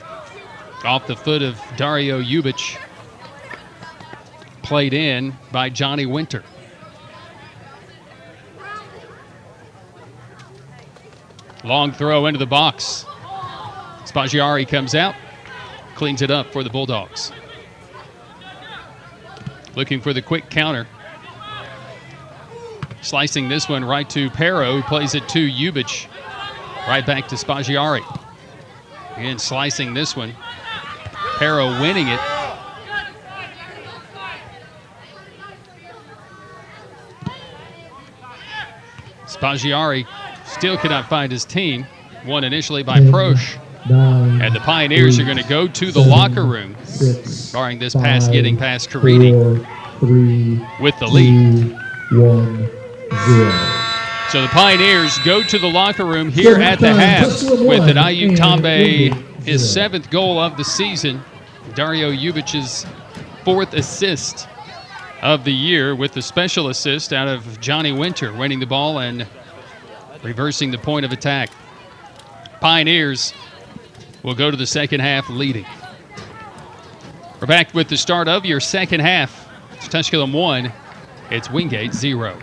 off the foot of Dario Ubich, played in by Johnny Winter. Long throw into the box. Spaggiari comes out, cleans it up for the Bulldogs. Looking for the quick counter. Slicing this one right to Pero, who plays it to Ubich. Right back to Spaggiari. Again, slicing this one. Pero winning it. Spaggiari still cannot find his team. Won initially by Prosh. And the Pioneers are going to go to the locker room, barring this pass getting past Caridi, with the lead. 1-0. So the Pioneers go to the locker room here at the half with an IU Tombe, his 7th goal of the season. Dario Ubich's 4th assist of the year, with the special assist out of Johnny Winter, winning the ball and reversing the point of attack. Pioneers will go to the second half leading. We're back with the start of your second half. It's Tusculum 1. It's Wingate 0.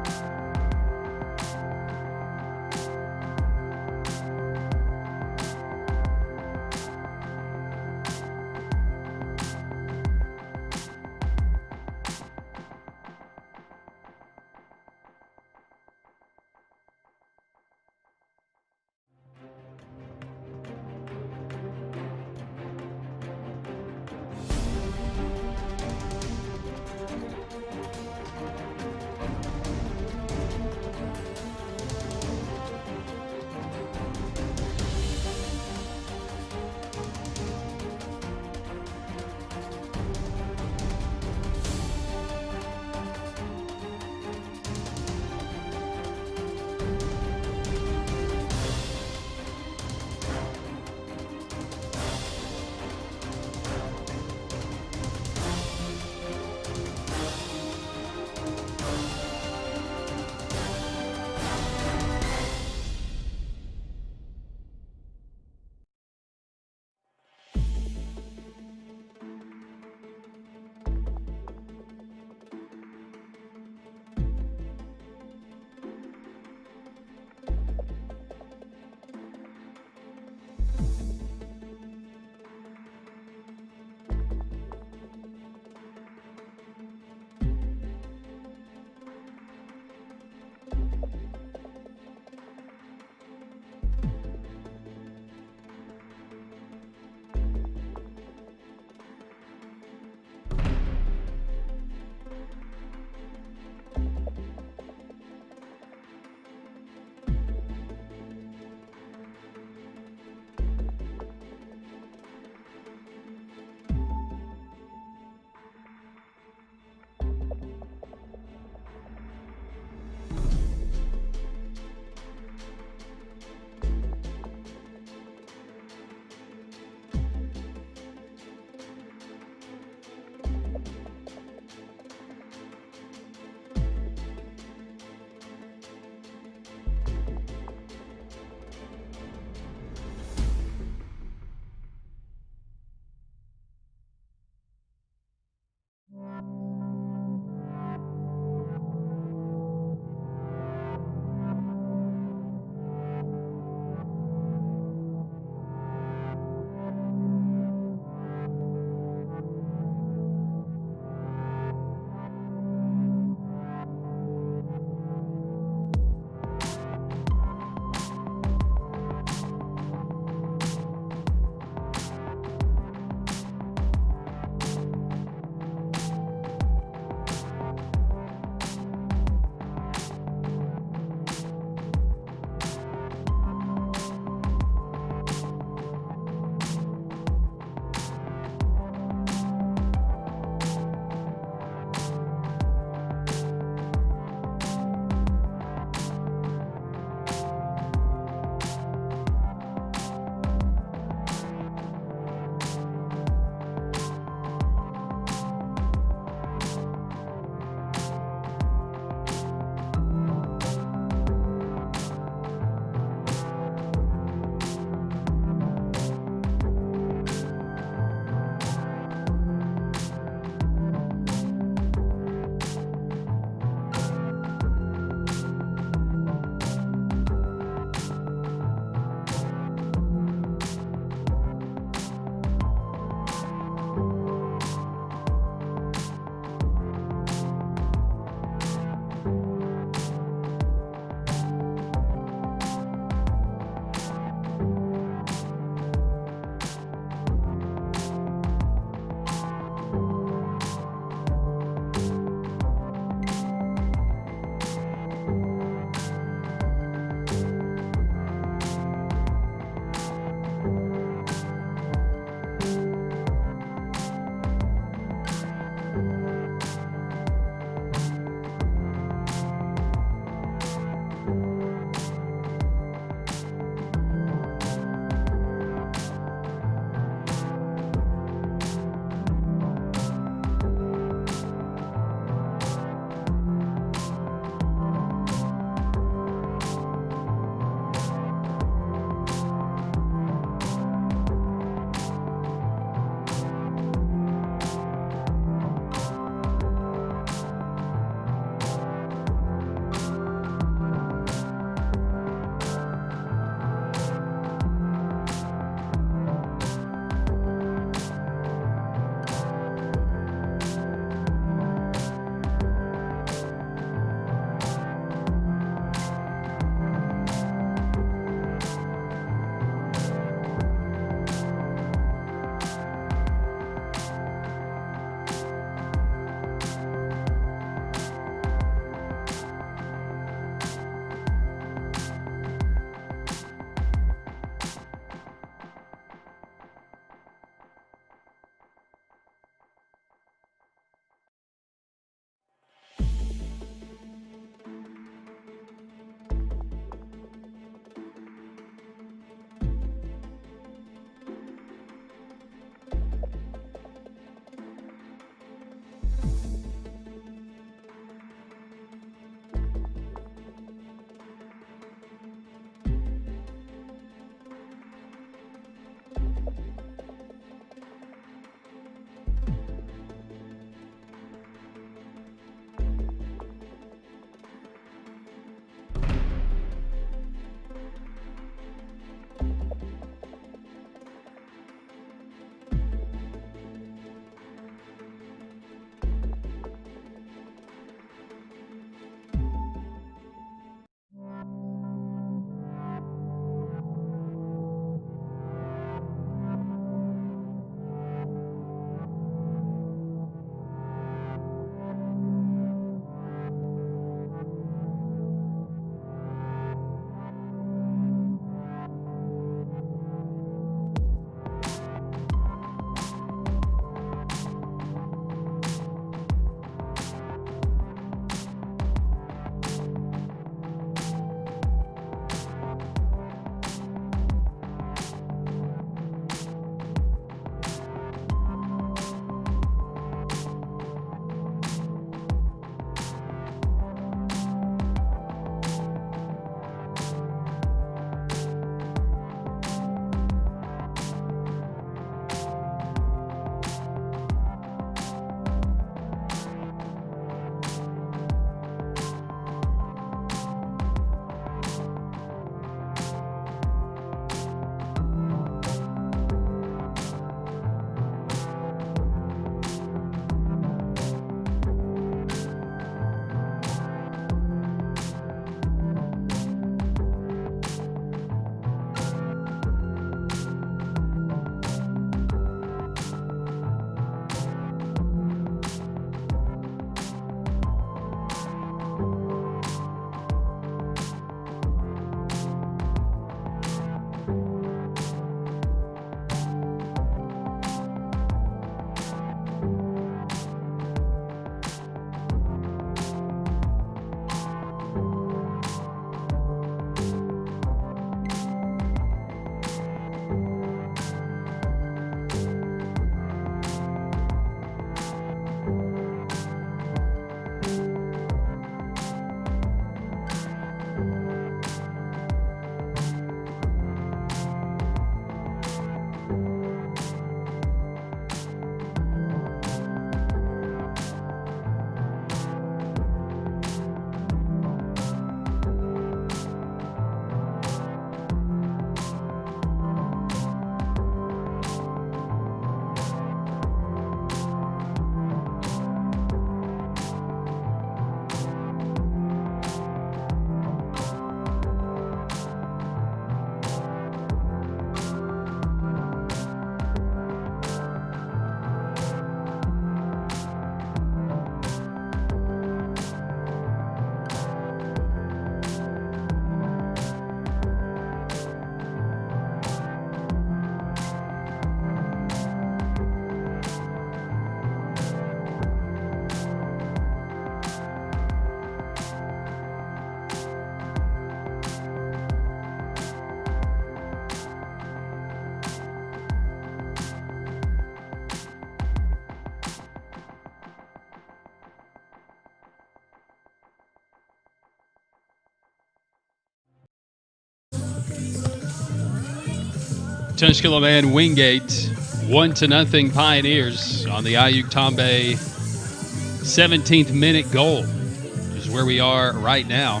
Tusculum and Wingate, 1-0 Pioneers on the Ayuk Tambe 17th minute goal, which is where we are right now.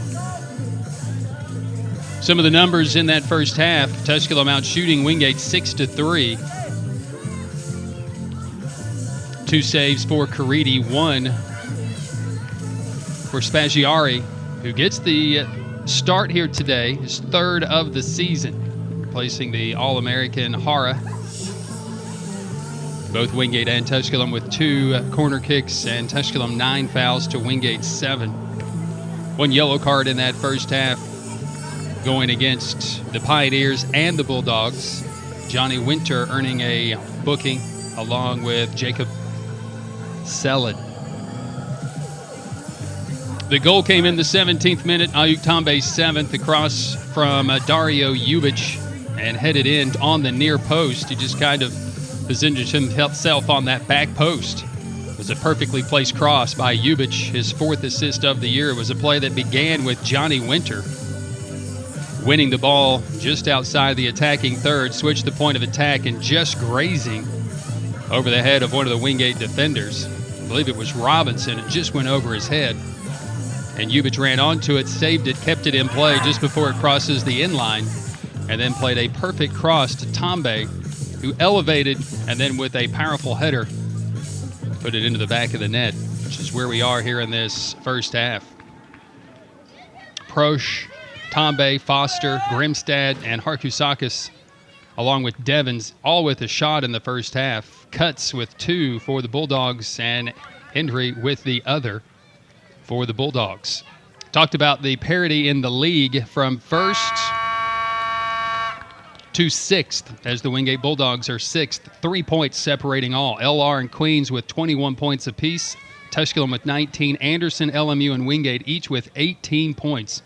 Some of the numbers in that first half: Tusculum out shooting Wingate 6-3. 2 saves for Caridi, 1 for Spaggiari, who gets the start here today, his 3rd of the season, replacing the All-American Hara. Both Wingate and Tusculum with 2 corner kicks, and Tusculum 9 fouls to Wingate 7. 1 yellow card in that first half going against the Pioneers and the Bulldogs. Johnny Winter earning a booking along with Jacob Selid. The goal came in the 17th minute. Ayuk Tambe 7th, across from Dario Ubic, and headed in on the near post. He just kind of positioned himself on that back post. It was a perfectly placed cross by Ubic, his 4th assist of the year. It was a play that began with Johnny Winter winning the ball just outside the attacking third, switched the point of attack, and just grazing over the head of one of the Wingate defenders. I believe it was Robinson. It just went over his head. And Ubic ran onto it, saved it, kept it in play just before it crosses the inline, and then played a perfect cross to Tambe, who elevated and then with a powerful header put it into the back of the net, which is where we are here in this first half. Prosh, Tambe, Foster, Grimstad, and Harkusakis, along with Devens, all with a shot in the first half. Cuts with 2 for the Bulldogs, and Hendry with the other for the Bulldogs. Talked about the parity in the league from 1st to 6th, as the Wingate Bulldogs are 6th, 3 points separating all. LR and Queens with 21 points apiece, Tusculum with 19, Anderson, LMU, and Wingate each with 18 points.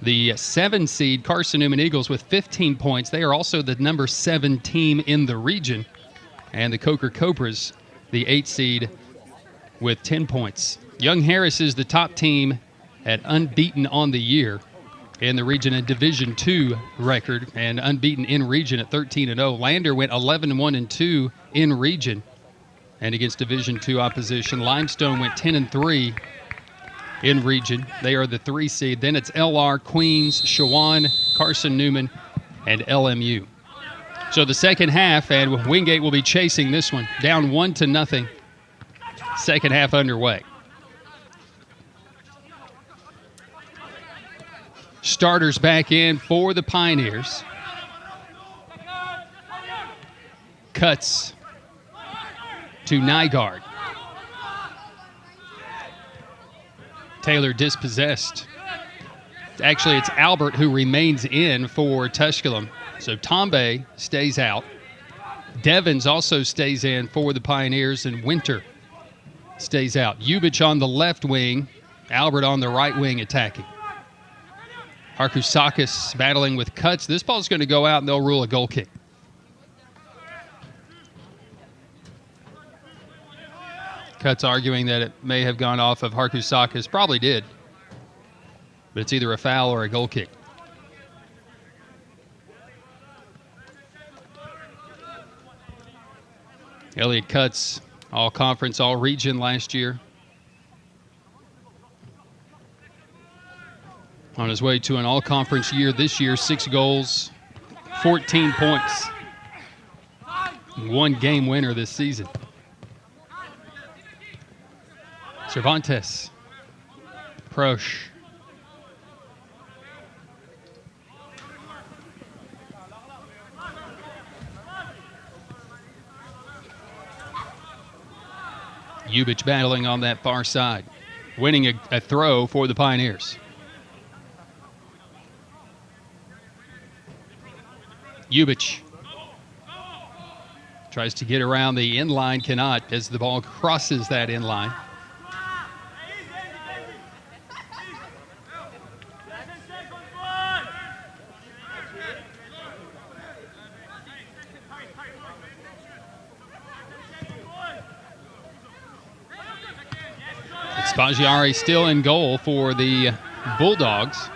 The 7 seed Carson Newman Eagles with 15 points. They are also the number 7 team in the region. And the Coker Cobras, the 8 seed, with 10 points. Young Harris is the top team at unbeaten on the year in the region, a Division II record, and unbeaten in region at 13-0. Lander went 11-1-2 in region and against Division II opposition. Limestone went 10-3 in region. They are the 3 seed. Then it's LR, Queens, Shawan, Carson Newman, and LMU. So the second half, and Wingate will be chasing this one, down 1-0. Second half underway. Starters back in for the Pioneers. Cuts to Nygaard. Taylor dispossessed. Actually, it's Albert who remains in for Tusculum. So Tambe stays out. Devens also stays in for the Pioneers, and Winter stays out. Ubic on the left wing, Albert on the right wing attacking. Harkusakis battling with Cuts. This ball's going to go out, and they'll rule a goal kick. Cuts arguing that it may have gone off of Harkusakis. Probably did. But it's either a foul or a goal kick. Elliott Cuts, all conference, all region last year. On his way to an all-conference year this year, 6 goals, 14 points. 1 game winner this season. Cervantes. Prosh. Ubic battling on that far side, winning a throw for the Pioneers. Ubic tries to get around the inline, cannot, as the ball crosses that inline. Spaggiari still in goal for the Bulldogs.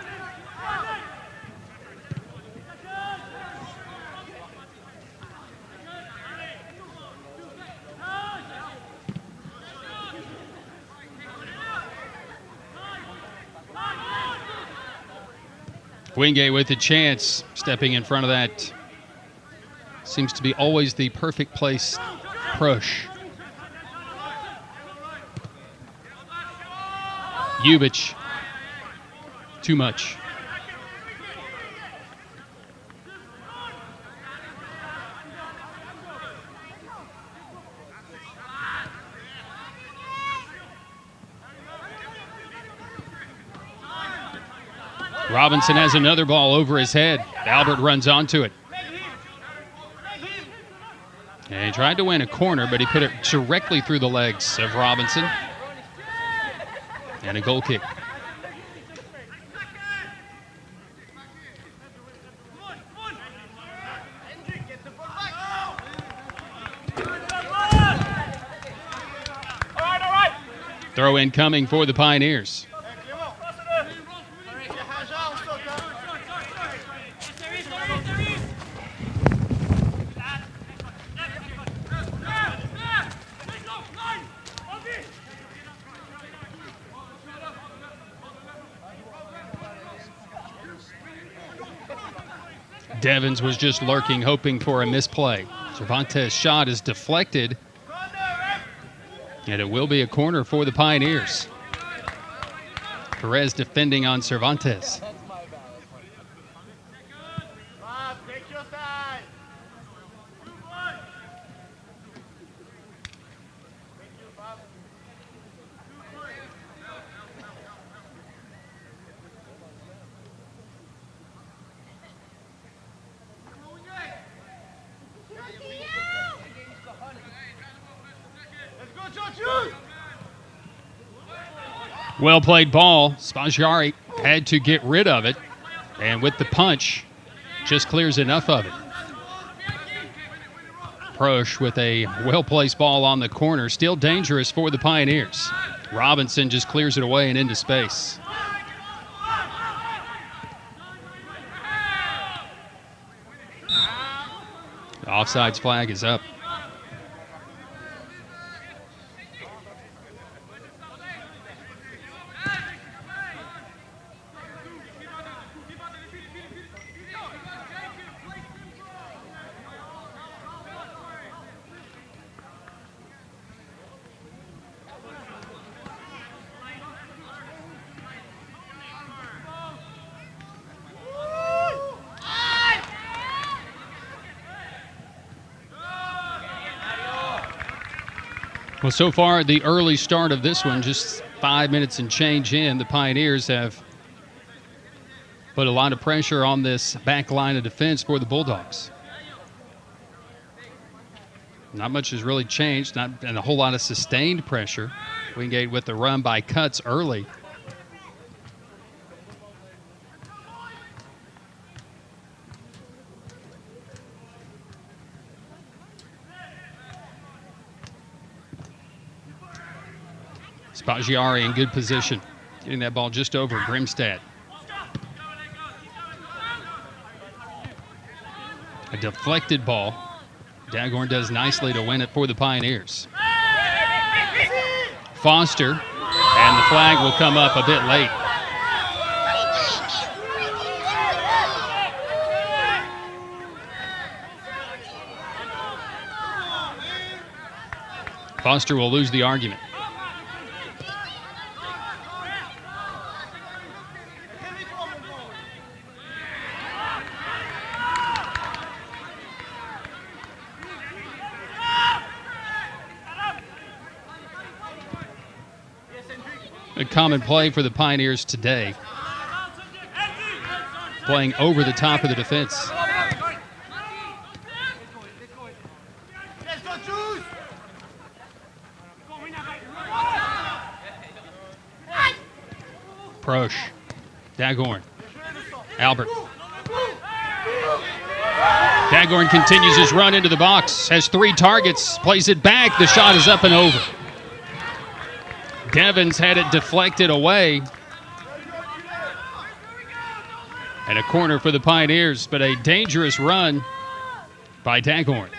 Wingate with a chance, stepping in front of that. Seems to be always the perfect place. Prush. Ubich. Too much. Robinson has another ball over his head. Albert runs onto it. And he tried to win a corner, but he put it directly through the legs of Robinson. And a goal kick. Throw in coming for the Pioneers. Devins was just lurking, hoping for a misplay. Cervantes' shot is deflected, and it will be a corner for the Pioneers. Perez defending on Cervantes. Well played ball. Spaggiari had to get rid of it, and with the punch, just clears enough of it. Prosch with a well-placed ball on the corner, still dangerous for the Pioneers. Robinson just clears it away and into space. The offsides flag is up. Well, so far, the early start of this one, just 5 minutes and change in, the Pioneers have put a lot of pressure on this back line of defense for the Bulldogs. Not much has really changed, and a whole lot of sustained pressure. Wingate with the run by Cuts early. Spaggiari in good position, getting that ball just over Grimstad. A deflected ball. Daghorn does nicely to win it for the Pioneers. Foster, and the flag will come up a bit late. Foster will lose the argument. A common play for the Pioneers today. Playing over the top of the defense. Prosch. Daghorn. Albert. Daghorn continues his run into the box. Has 3 targets. Plays it back. The shot is up and over. Devins had it deflected away. And a corner for the Pioneers, but a dangerous run by Daghorn.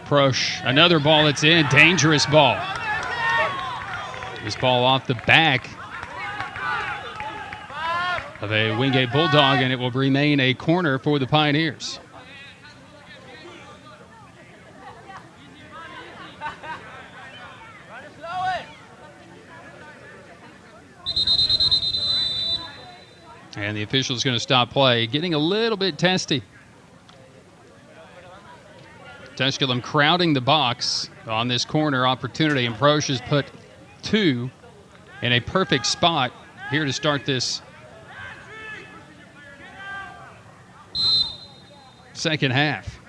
Prosh, another ball that's in. Dangerous ball. This ball off the back of a Wingate Bulldog, and it will remain a corner for the Pioneers. And the official is going to stop play, getting a little bit testy. Tusculum crowding the box on this corner opportunity, and Prosh has put 2 in a perfect spot here to start this second half.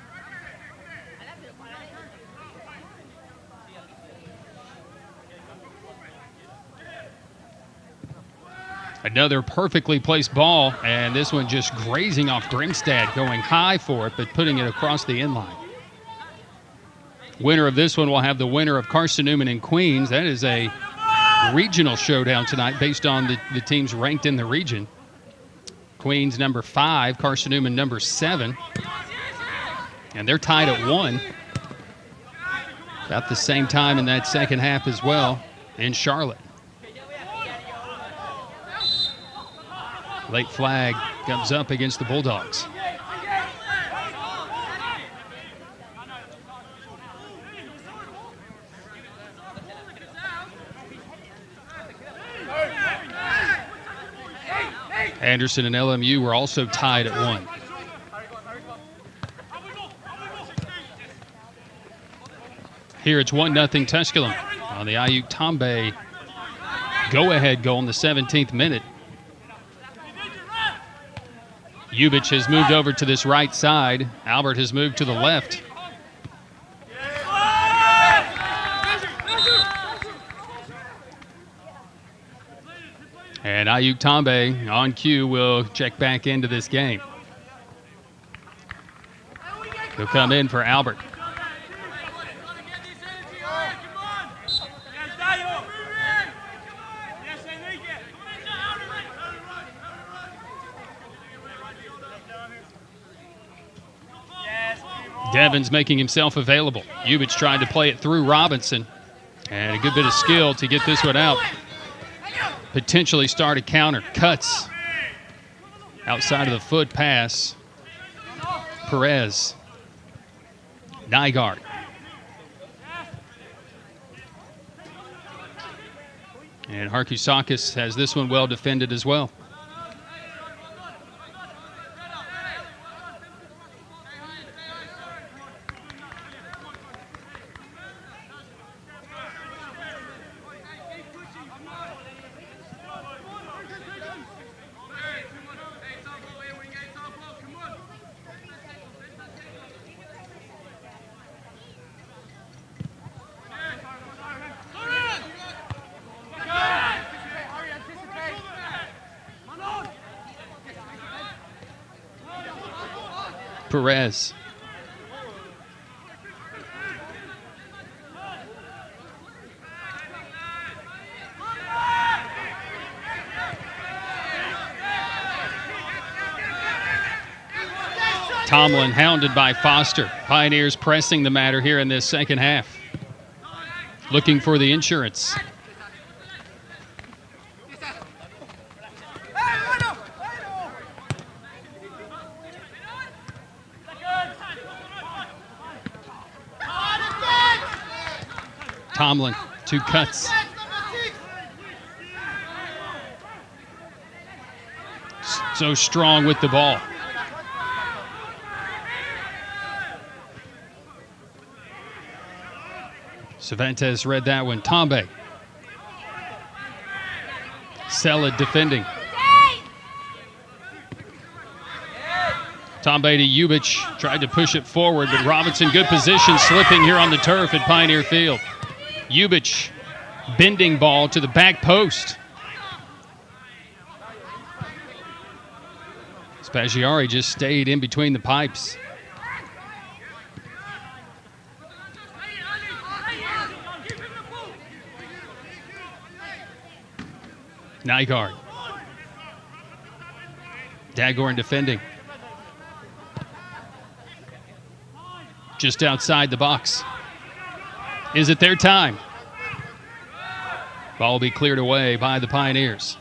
Another perfectly placed ball, and this one just grazing off Grimstad, going high for it, but putting it across the inline. Winner of this one will have the winner of Carson Newman and Queens. That is a regional showdown tonight based on the teams ranked in the region. Queens number 5, Carson Newman number 7. And they're tied at 1. About the same time in that second half as well in Charlotte. Late flag comes up against the Bulldogs. Anderson and LMU were also tied at 1. Here it's 1-0 Tusculum on the Ayuk Tombe go-ahead goal in the 17th minute. Ubich has moved over to this right side. Albert has moved to the left. And Ayuk Tombe on cue will check back into this game. He'll come in for Albert. Devins making himself available. Ubich trying to play it through Robinson. And a good bit of skill to get this one out. Potentially start a counter. Cuts. Outside of the foot pass. Perez. Nygaard. And Harkusakis has this one well defended as well. Perez. Tomlin hounded by Foster. Pioneers pressing the matter here in this second half. Looking for the insurance. Tomlin, 2 cuts. So strong with the ball. Cervantes read that one. Tombe. Selid defending. Tombe to Ubich. Tried to push it forward, but Robinson, good position, slipping here on the turf at Pioneer Field. Ubich, bending ball to the back post. Spaggiari just stayed in between the pipes. Nygaard. Dagorn defending. just outside the box. Is it their time? Ball will be cleared away by the Pioneers.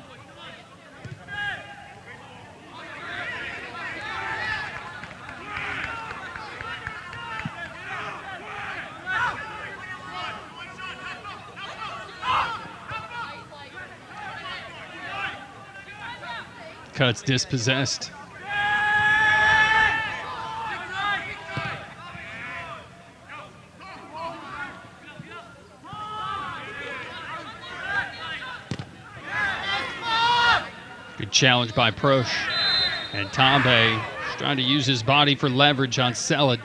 Cuts dispossessed. Good challenge by Prosh. And Tombe trying to use his body for leverage on Selid.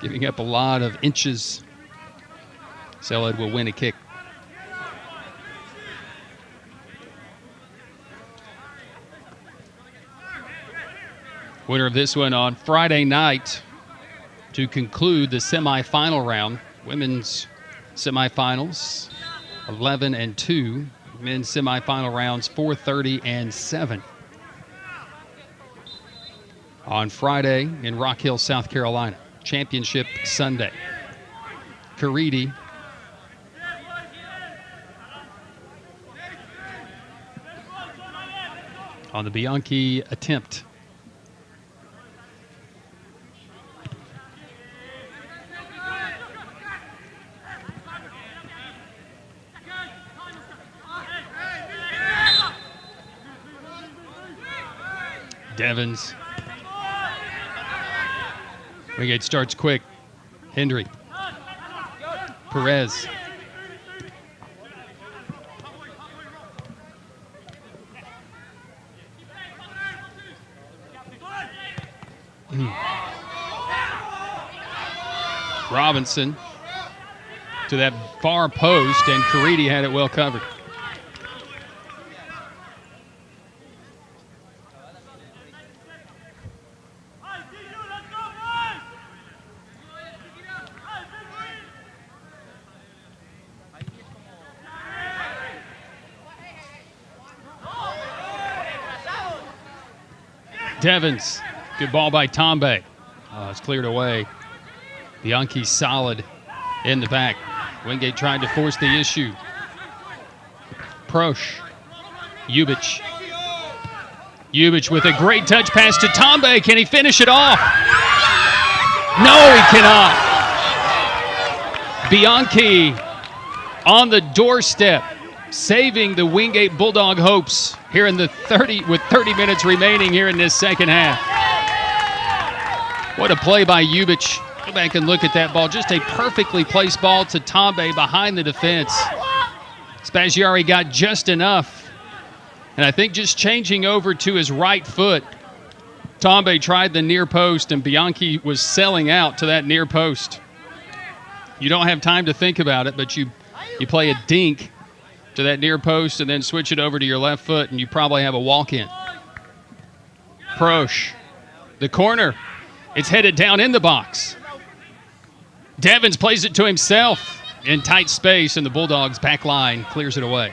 Giving up a lot of inches. Selid will win a kick. Winner of this one on Friday night to conclude the semifinal round. Women's semifinals, 11-2. Men's semifinal rounds, 4:30 and 7. On Friday in Rock Hill, South Carolina. Championship Sunday. Caridi on the Bianchi attempt. Devins. Wingate starts quick. Hendry. Perez. Robinson to that far post, and Caridi had it well covered. Devins, good ball by Tombe. It's cleared away. Bianchi solid in the back. Wingate tried to force the issue. Prosh. Ubich. Ubich with a great touch pass to Tombe. Can he finish it off? No, he cannot. Bianchi on the doorstep, saving the Wingate Bulldog hopes here in the 30 minutes remaining here in this second half. What a play by Ubich. Go back and look at that ball. Just a perfectly placed ball to Tombe behind the defense. Spaggiari got just enough. And I think just changing over to his right foot, Tombe tried the near post, and Bianchi was selling out to that near post. You don't have time to think about it, but you play a dink to that near post and then switch it over to your left foot, and you probably have a walk-in. Prosh, the corner. It's headed down in the box. Devins plays it to himself in tight space, and the Bulldogs' back line clears it away.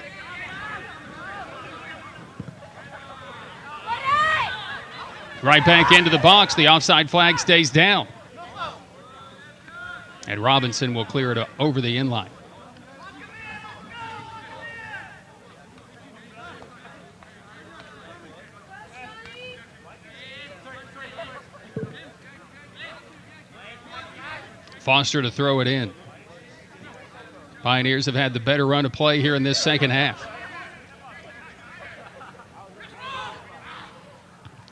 Right back into the box. The offside flag stays down. And Robinson will clear it over the inline. Foster to throw it in. Pioneers have had the better run of play here in this second half.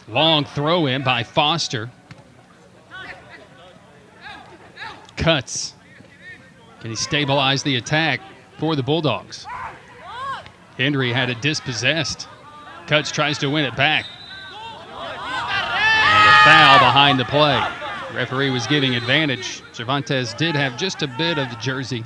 Long throw in by Foster. Cuts. Can he stabilize the attack for the Bulldogs? Hendry had it dispossessed. Cuts tries to win it back. And a foul behind the play. The referee was giving advantage. Cervantes did have just a bit of the jersey.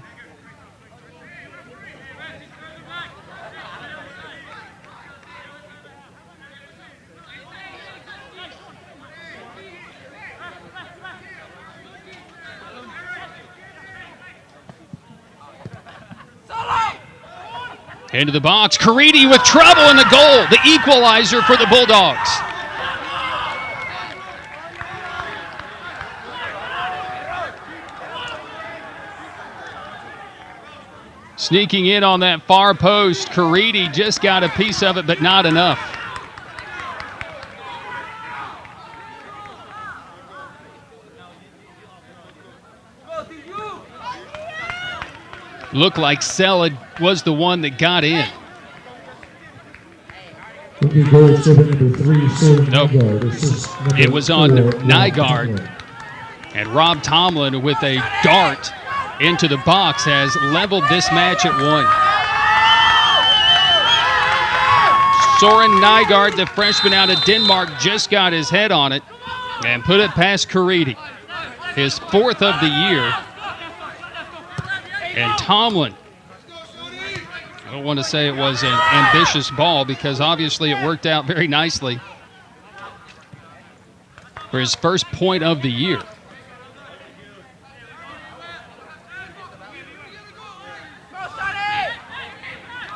Into the box. Caridi with trouble in the goal. The equalizer for the Bulldogs. Sneaking in on that far post, Caridi just got a piece of it, but not enough. Looked like Sella was the one that got in. Nope. It was on Nygaard. And Rob Tomlin with a dart into the box has leveled this match at 1. Soren Nygaard, the freshman out of Denmark, just got his head on it and put it past Caridi. His 4th of the year. And Tomlin, I don't want to say it was an ambitious ball because obviously it worked out very nicely for his first point of the year.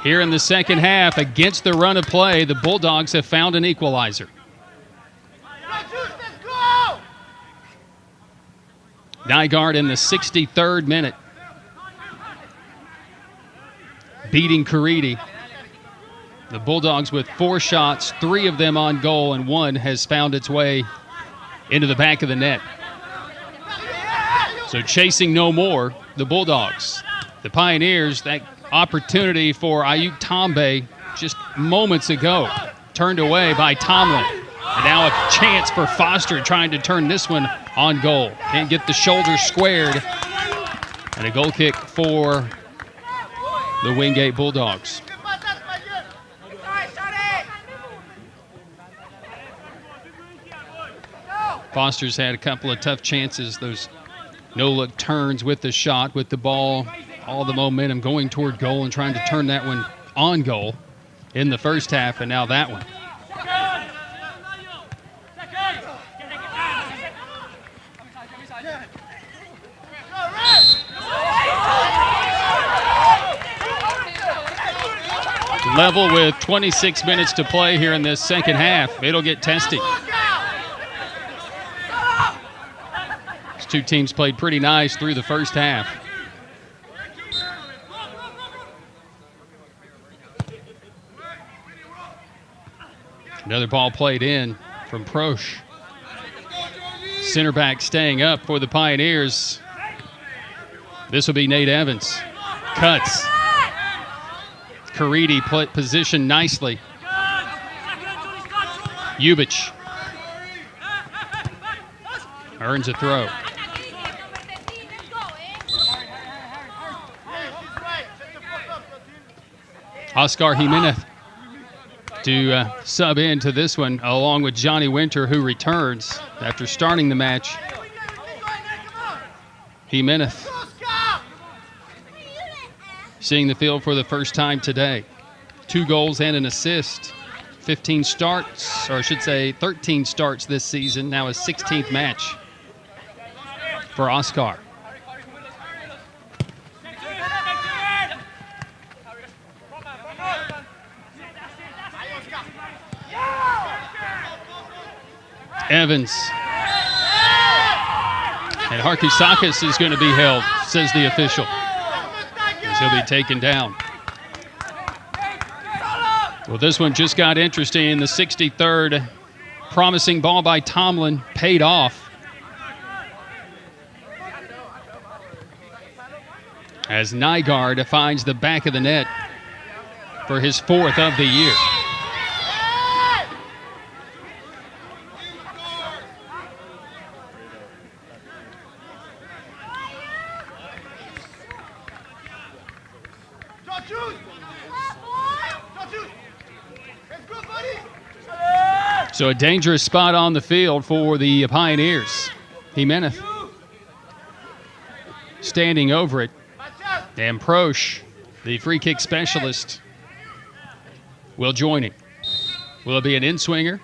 Here in the second half, against the run of play, the Bulldogs have found an equalizer. Nygaard in the 63rd minute, beating Caridi. The Bulldogs with 4 shots, 3 of them on goal, and 1 has found its way into the back of the net. So chasing no more, the Bulldogs. The Pioneers, that opportunity for Ayuk Tambe just moments ago, turned away by Tomlin. And now a chance for Foster trying to turn this one on goal. Can't get the shoulder squared. And a goal kick for the Wingate Bulldogs. Foster's had a couple of tough chances, those no-look turns with the shot, with the ball, all the momentum going toward goal and trying to turn that one on goal in the first half, and now that one. Level with 26 minutes to play here in this second half. It'll get testy. These two teams played pretty nice through the first half. Another ball played in from Prosch. Center back staying up for the Pioneers. This will be Nate Evans. Cuts. Caridi positioned nicely. Ubich earns a throw. Oscar Jimenez to sub into this one, along with Johnny Winter, who returns after starting the match. Jimenez seeing the field for the first time today. 2 goals and an assist. 15 starts, or I should say 13 starts this season. Now his 16th match for Oscar. Evans. And Harkusakis is going to be held, says the official, as he'll be taken down. Well, this one just got interesting in the 63rd. Promising ball by Tomlin paid off, as Nygaard finds the back of the net for his 4th of the year. So a dangerous spot on the field for the Pioneers. Jimenez standing over it. And Prosch, the free kick specialist, will join him. Will it be an in-swinger?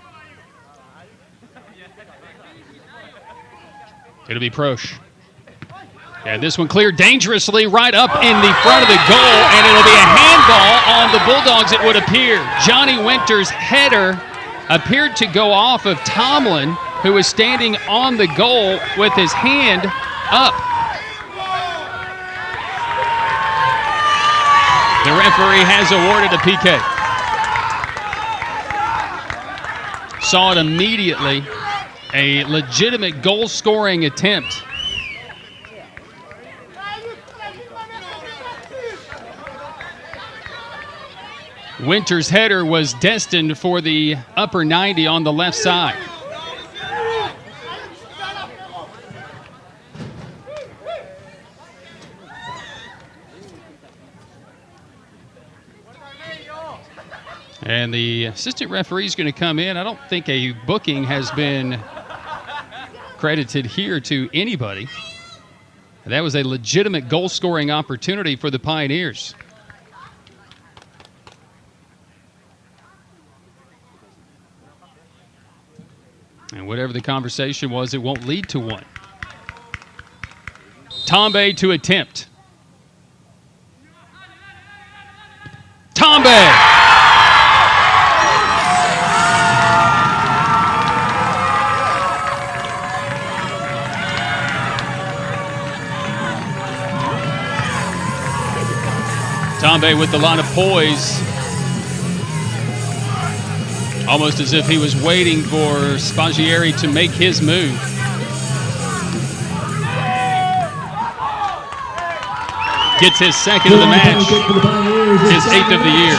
It'll be Prosch. And this one cleared dangerously right up in the front of the goal, and it'll be a handball on the Bulldogs, it would appear. Johnny Winter's header appeared to go off of Tomlin, who was standing on the goal with his hand up. The referee has awarded a PK. Saw it immediately. A legitimate goal-scoring attempt. Winter's header was destined for the upper 90 on the left side. And the assistant referee is going to come in. I don't think a booking has been credited here to anybody. That was a legitimate goal-scoring opportunity for the Pioneers. And whatever the conversation was, it won't lead to one. Tombe to attempt. Tombe! Tombe with a lot of poise. Almost as if he was waiting for Spaggieri to make his move. Gets his second of the match, his 8th of the year.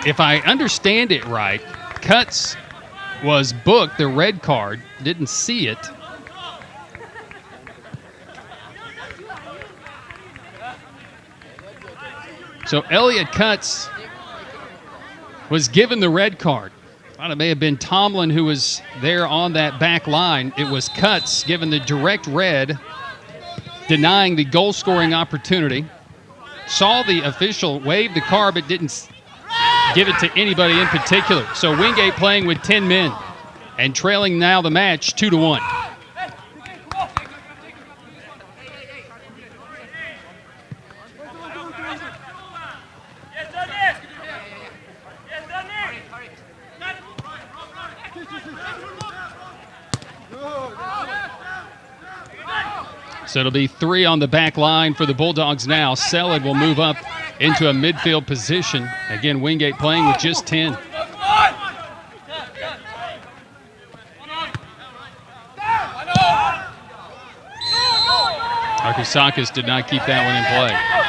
If I understand it right, Cutts was booked the red card, didn't see it. So Elliot Cutts was given the red card. I thought it may have been Tomlin who was there on that back line. It was Cutts given the direct red, denying the goal-scoring opportunity. Saw the official wave the card, but didn't give it to anybody in particular. So Wingate playing with 10 men and trailing now the match 2-1. So it'll be 3 on the back line for the Bulldogs now. Sellead will move up into a midfield position. Again, Wingate playing with just 10. Arkisakis did not keep that one in play.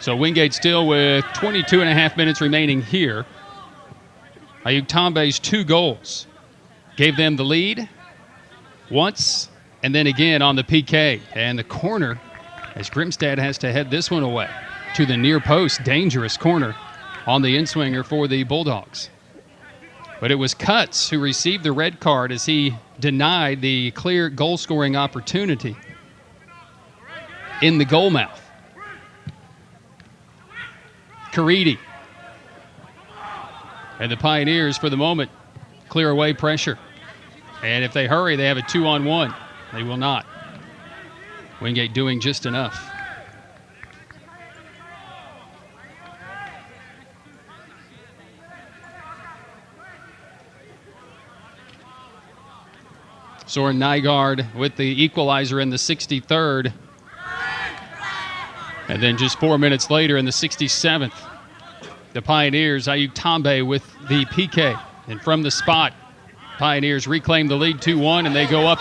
So Wingate still with 22 and a half minutes remaining here. Ayuk Tombe's 2 goals gave them the lead once and then again on the PK. And the corner, as Grimstad has to head this one away to the near post. Dangerous corner on the in-swinger for the Bulldogs. But it was Cutts who received the red card as he denied the clear goal-scoring opportunity in the goal mouth. Caridi. And the Pioneers, for the moment, clear away pressure. And if they hurry, they have a 2-on-1. They will not. Wingate doing just enough. Soren Nygaard with the equalizer in the 63rd. And then just 4 minutes later in the 67th, the Pioneers, Ayuk Tombe with the PK. And from the spot, Pioneers reclaim the lead 2-1, and they go up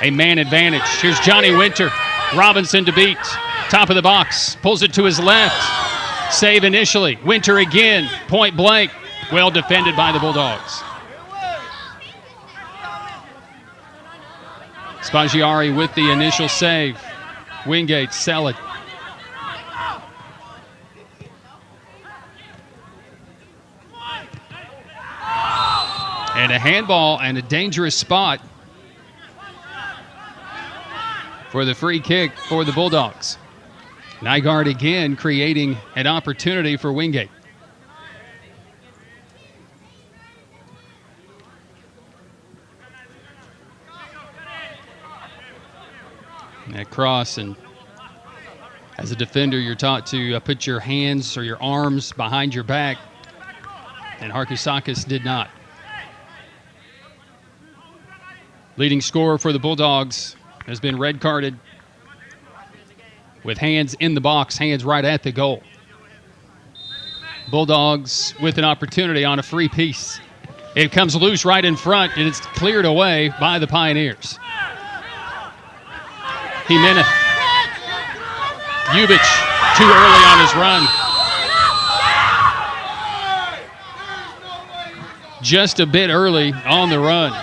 a man advantage. Here's Johnny Winter. Robinson to beat. Top of the box. Pulls it to his left. Save initially. Winter again. Point blank. Well defended by the Bulldogs. Spaggieri with the initial save. Wingate, Sellead. And a handball and a dangerous spot for the free kick for the Bulldogs. Nygaard again creating an opportunity for Wingate. That cross, and as a defender, you're taught to put your hands or your arms behind your back, and Harkusakis did not. Leading scorer for the Bulldogs has been red carded with hands in the box, hands right at the goal. Bulldogs with an opportunity on a free piece. It comes loose right in front, and it's cleared away by the Pioneers. Jimenez. Ubich too early on his run. Just a bit early on the run.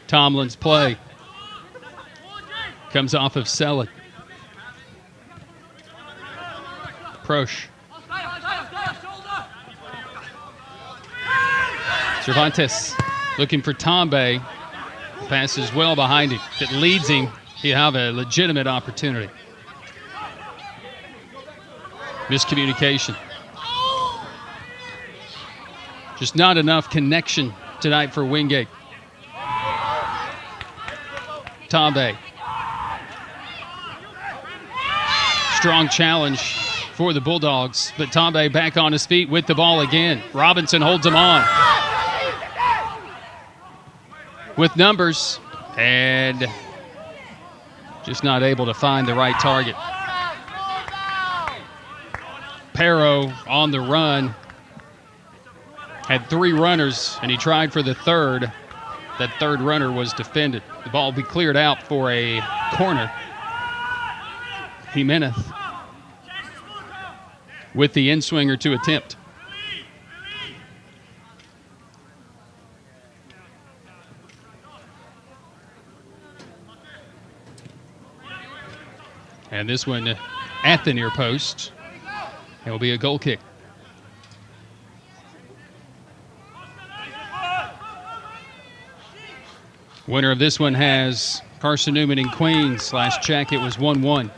Tomlin's play comes off of Selleck. Prosh. Cervantes looking for Tombe. Passes well behind him. If it leads him, he'll have a legitimate opportunity. Miscommunication. Just not enough connection tonight for Wingate. Tombe. Strong challenge for the Bulldogs, but Tombe back on his feet with the ball again. Robinson holds him on with numbers and just not able to find the right target. Pero on the run had 3 runners, and he tried for the third. That third runner was defended. The ball will be cleared out for a corner. Jimenez with the in-swinger to attempt. And this one at the near post. It will be a goal kick. Winner of this one has Carson Newman and Queens. Last check, it was 1-1.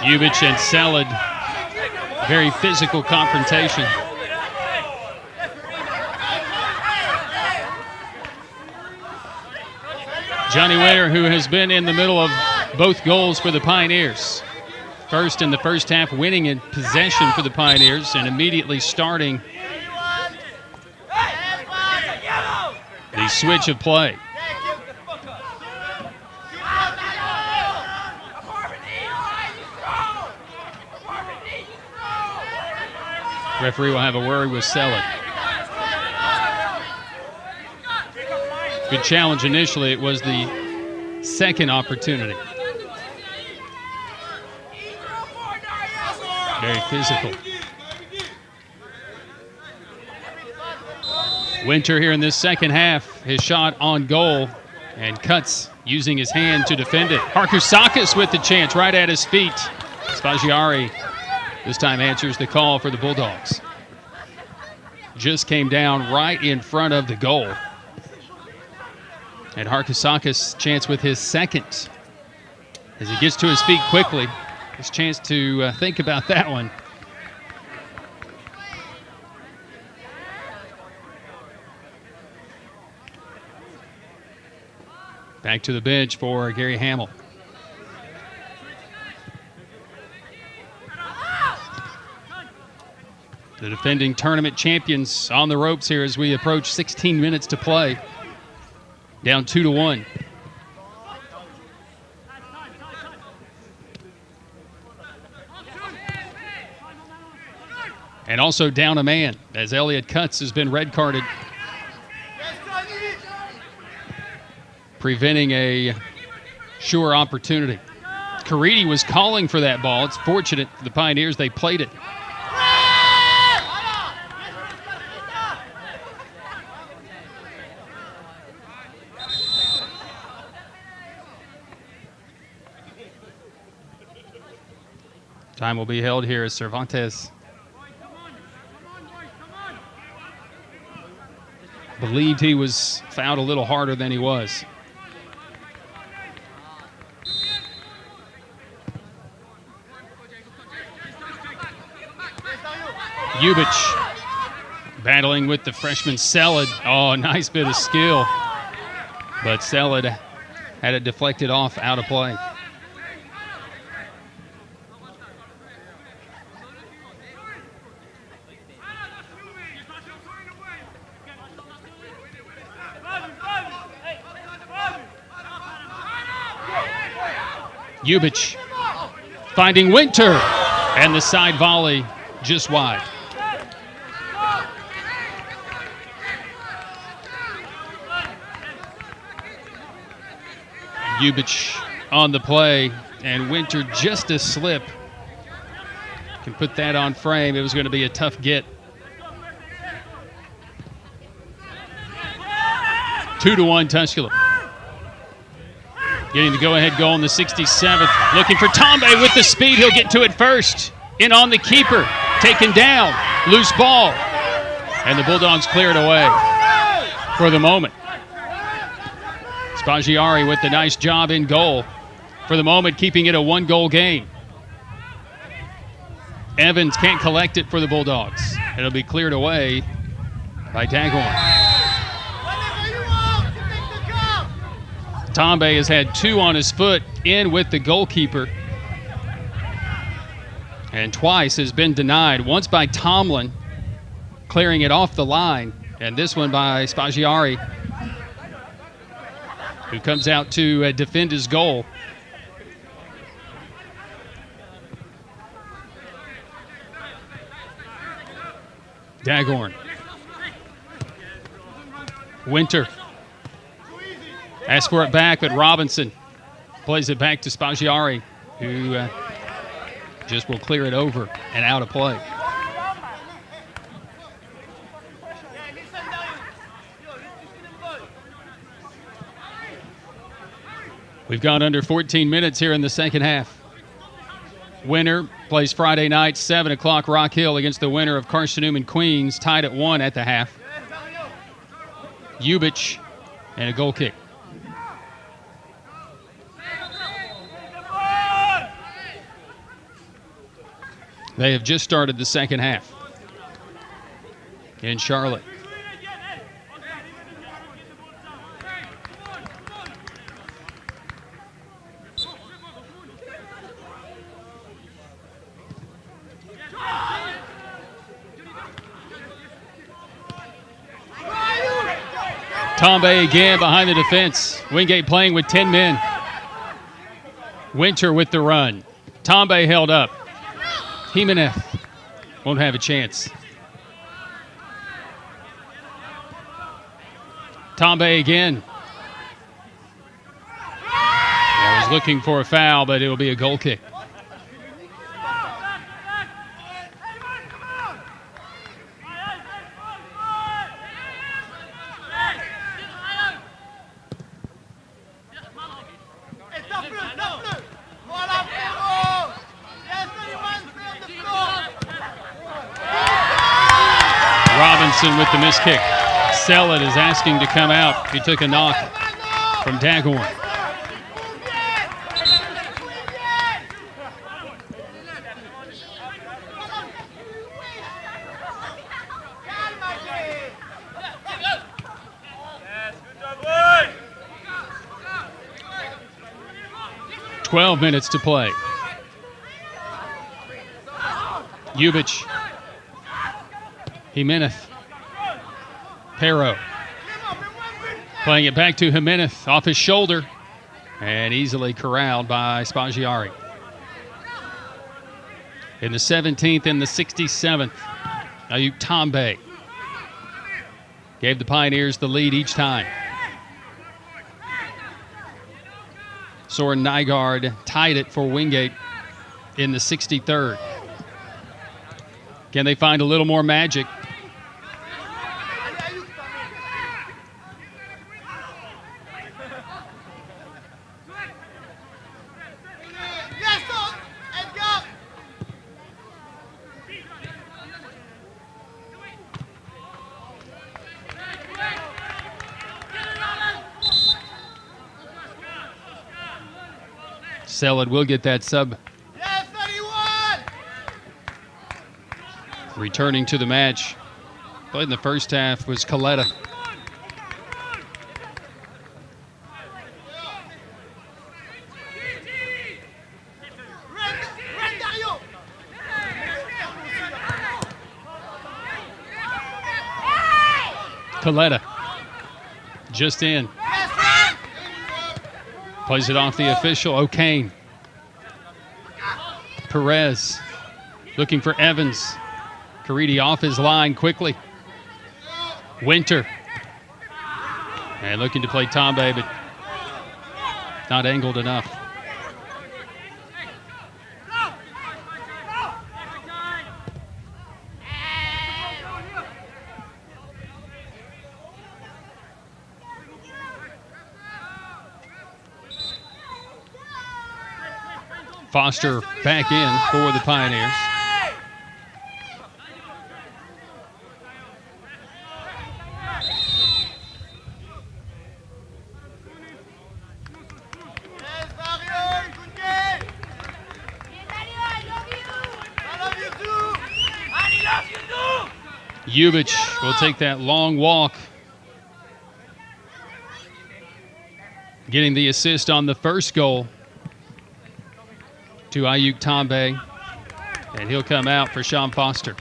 Ubich and Salad, very physical confrontation. Johnny Winter, who has been in the middle of both goals for the Pioneers. First in the first half, winning in possession for the Pioneers and immediately starting the switch of play. Referee will have a word with Selleck. Good challenge initially. It was the second opportunity. Very physical. Winter here in this second half, his shot on goal, and Cuts using his hand to defend it. Harkusakis with the chance right at his feet. Spaggiari this time answers the call for the Bulldogs. Just came down right in front of the goal. And Harkusakis chance with his second. As he gets to his feet quickly, his chance to think about that one. Back to the bench for Gary Hamel. The defending tournament champions on the ropes here as we approach 16 minutes to play. Down 2-1. And also down a man as Elliott Cuts has been red carded, preventing a sure opportunity. Caridi was calling for that ball. It's fortunate for the Pioneers they played it. Time will be held here as Cervantes believed he was fouled a little harder than he was. Ubich battling with the freshman Selid. Oh, nice bit of skill. But Selid had it deflected off, out of play. Ubich finding Winter, and the side volley just wide. Ubich on the play, and Winter just a slip. Can put that on frame. It was going to be a tough get. 2-1 Tusculum. Getting the go-ahead goal in the 67th. Looking for Tombe with the speed. He'll get to it first. In on the keeper. Taken down. Loose ball. And the Bulldogs clear it away for the moment. Spaggiari with the nice job in goal. For the moment, keeping it a one-goal game. Evans can't collect it for the Bulldogs. It'll be cleared away by Daghorn. Tombe has had two on his foot, in with the goalkeeper, and twice has been denied. Once by Tomlin, clearing it off the line, and this one by Spaggiari, who comes out to defend his goal. Daghorn. Winter. Asks for it back, but Robinson plays it back to Spaggiari, who just will clear it over and out of play. We've gone under 14 minutes here in the second half. Winner plays Friday night, 7 o'clock, Rock Hill against the winner of Carson-Newman Queens, tied at 1 at the half. Ubich and a goal kick. They have just started the second half in Charlotte. Tombe again behind the defense. Wingate playing with 10 men. Winter with the run. Tombe held up. Jimenez won't have a chance. Tombe again. I was looking for a foul, but it will be a goal kick. With the missed kick. Selid is asking to come out. He took a knock from Daghorn. "12 minutes to play. Ubich. Jimenez. Pero playing it back to Jimenez off his shoulder and easily corralled by Spaggiari. In the 17th and the 67th, Ayuk Tombe gave the Pioneers the lead each time. Soren Nygaard tied it for Wingate in the 63rd. Can they find a little more magic? Sellead will get that sub. Returning to the match, played in the first half, was Coletta. Coletta, just in. Plays it off the official, O'Kane. Perez looking for Evans. Caridi off his line quickly. Winter. And looking to play Tombe, but not angled enough. Foster back in for the Pioneers. Ubich will take that long walk, getting the assist on the first goal to Ayuk Tombe, and he'll come out for Sean Foster.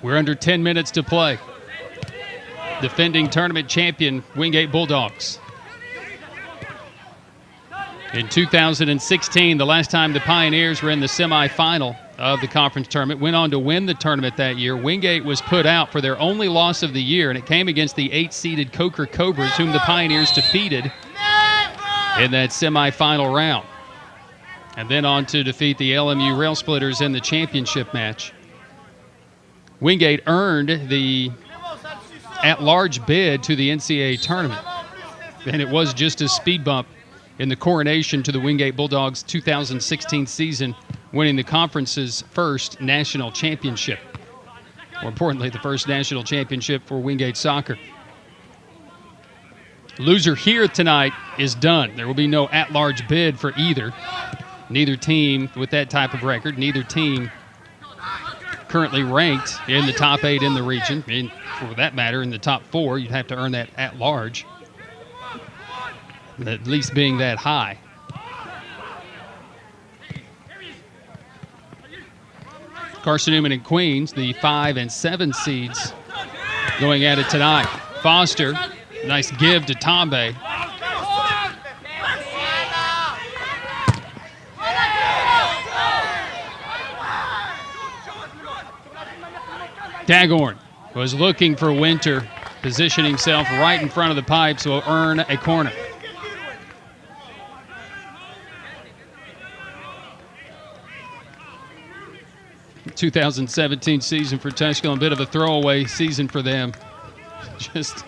We're under 10 minutes to play. Defending tournament champion Wingate Bulldogs. In 2016, the last time the Pioneers were in the semifinal of the conference tournament, went on to win the tournament that year. Wingate was put out for their only loss of the year, and it came against the 8-seeded Coker Cobras, whom the Pioneers defeated in that semifinal round. And then on to defeat the LMU Rail Splitters in the championship match. Wingate earned the at-large bid to the NCAA tournament, and it was just a speed bump in the coronation to the Wingate Bulldogs 2016 season, winning the conference's first national championship. More importantly, the first national championship for Wingate soccer. Loser here tonight is done. There will be no at-large bid for either. Neither team with that type of record, neither team currently ranked in the top 8 in the region. And for that matter, in the top 4, you'd have to earn that at large, at least being that high. Carson Newman and Queens, the 5 and 7 seeds, going at it tonight. Foster, nice give to Tombe. Dagorn was looking for Winter, positioning himself right in front of the pipes, will earn a corner. The 2017 season for Tusculum, a bit of a throwaway season for them. Just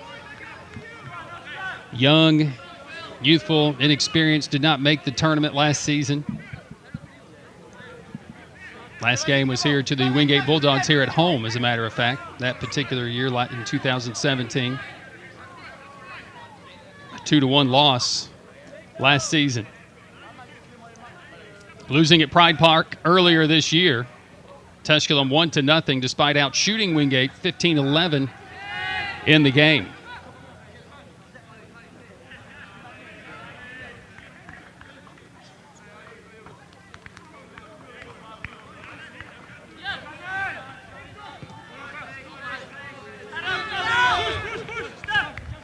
young, youthful, inexperienced, did not make the tournament last season. Last game was here to the Wingate Bulldogs here at home, as a matter of fact, that particular year in 2017. A 2-1 loss last season. Losing at Pride Park earlier this year, Tusculum 1-0 despite out shooting Wingate 15-11 in the game.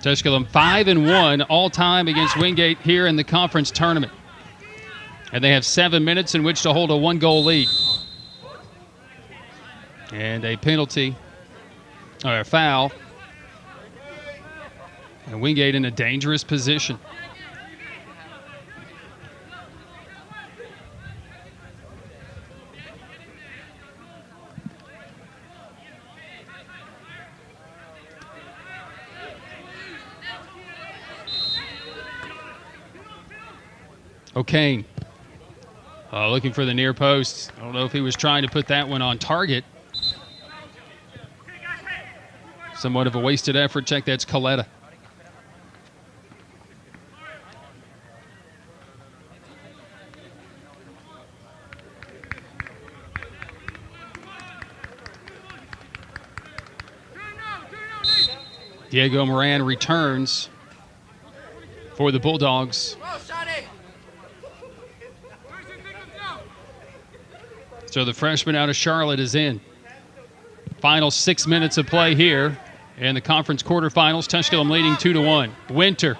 Tusculum 5-1 all-time against Wingate here in the conference tournament. And they have 7 minutes in which to hold a 1-goal lead. And a penalty, or a foul. And Wingate in a dangerous position. O'Kane looking for the near post. I don't know if he was trying to put that one on target. Somewhat of a wasted effort. Check, that's Coletta. Diego Moran returns for the Bulldogs. So the freshman out of Charlotte is in. Final 6 minutes of play here in the conference quarterfinals. Tusculum leading 2-1. Winter,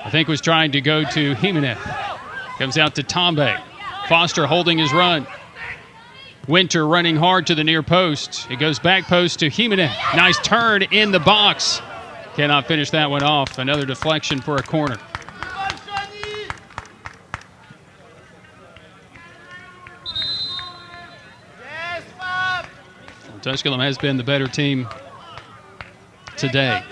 I think, was trying to go to Jimenez. Comes out to Tombe. Foster holding his run. Winter running hard to the near post. It goes back post to Jimenez. Nice turn in the box. Cannot finish that one off. Another deflection for a corner. Tusculum has been the better team today.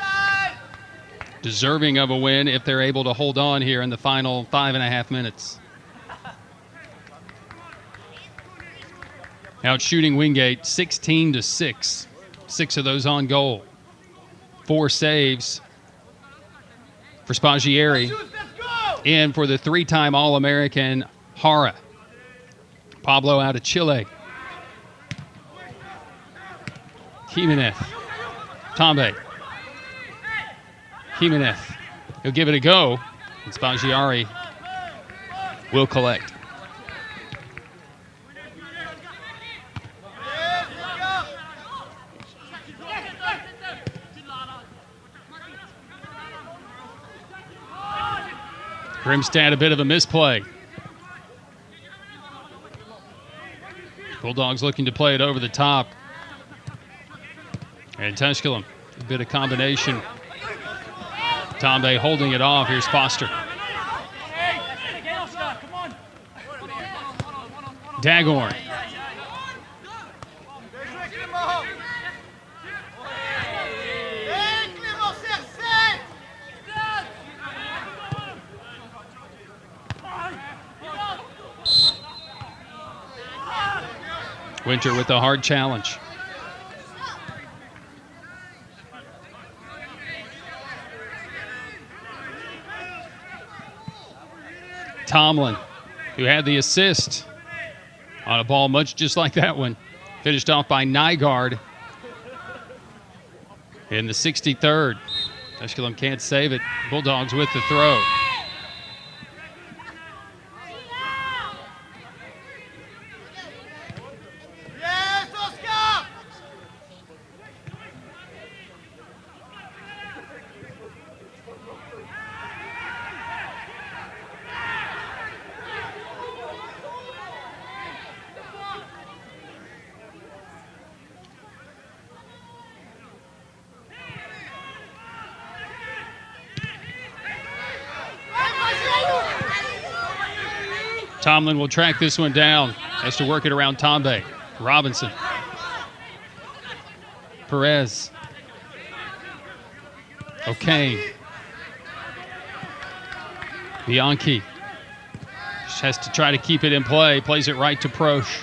Deserving of a win if they're able to hold on here in the final 5.5 minutes. Out shooting Wingate 16-6. 6 of those on goal. 4 saves for Spaggieri. And for the 3-time All-American Hara. Pablo out of Chile. Jimenez. Tombe. Jimenez. He'll give it a go. And Spaggieri will collect. Grimstad, a bit of a misplay. Bulldogs looking to play it over the top. And Tusculum, a bit of combination. Tombe holding it off. Here's Foster. Dagorn. Winter with a hard challenge. Tomlin, who had the assist on a ball much just like that one. Finished off by Nygaard in the 63rd. Tusculum can't save it. Bulldogs with the throw. Tomlin will track this one down. Has to work it around Tombe. Robinson. Perez. O'Kane. Bianchi. Just has to try to keep it in play. Plays it right to Proche.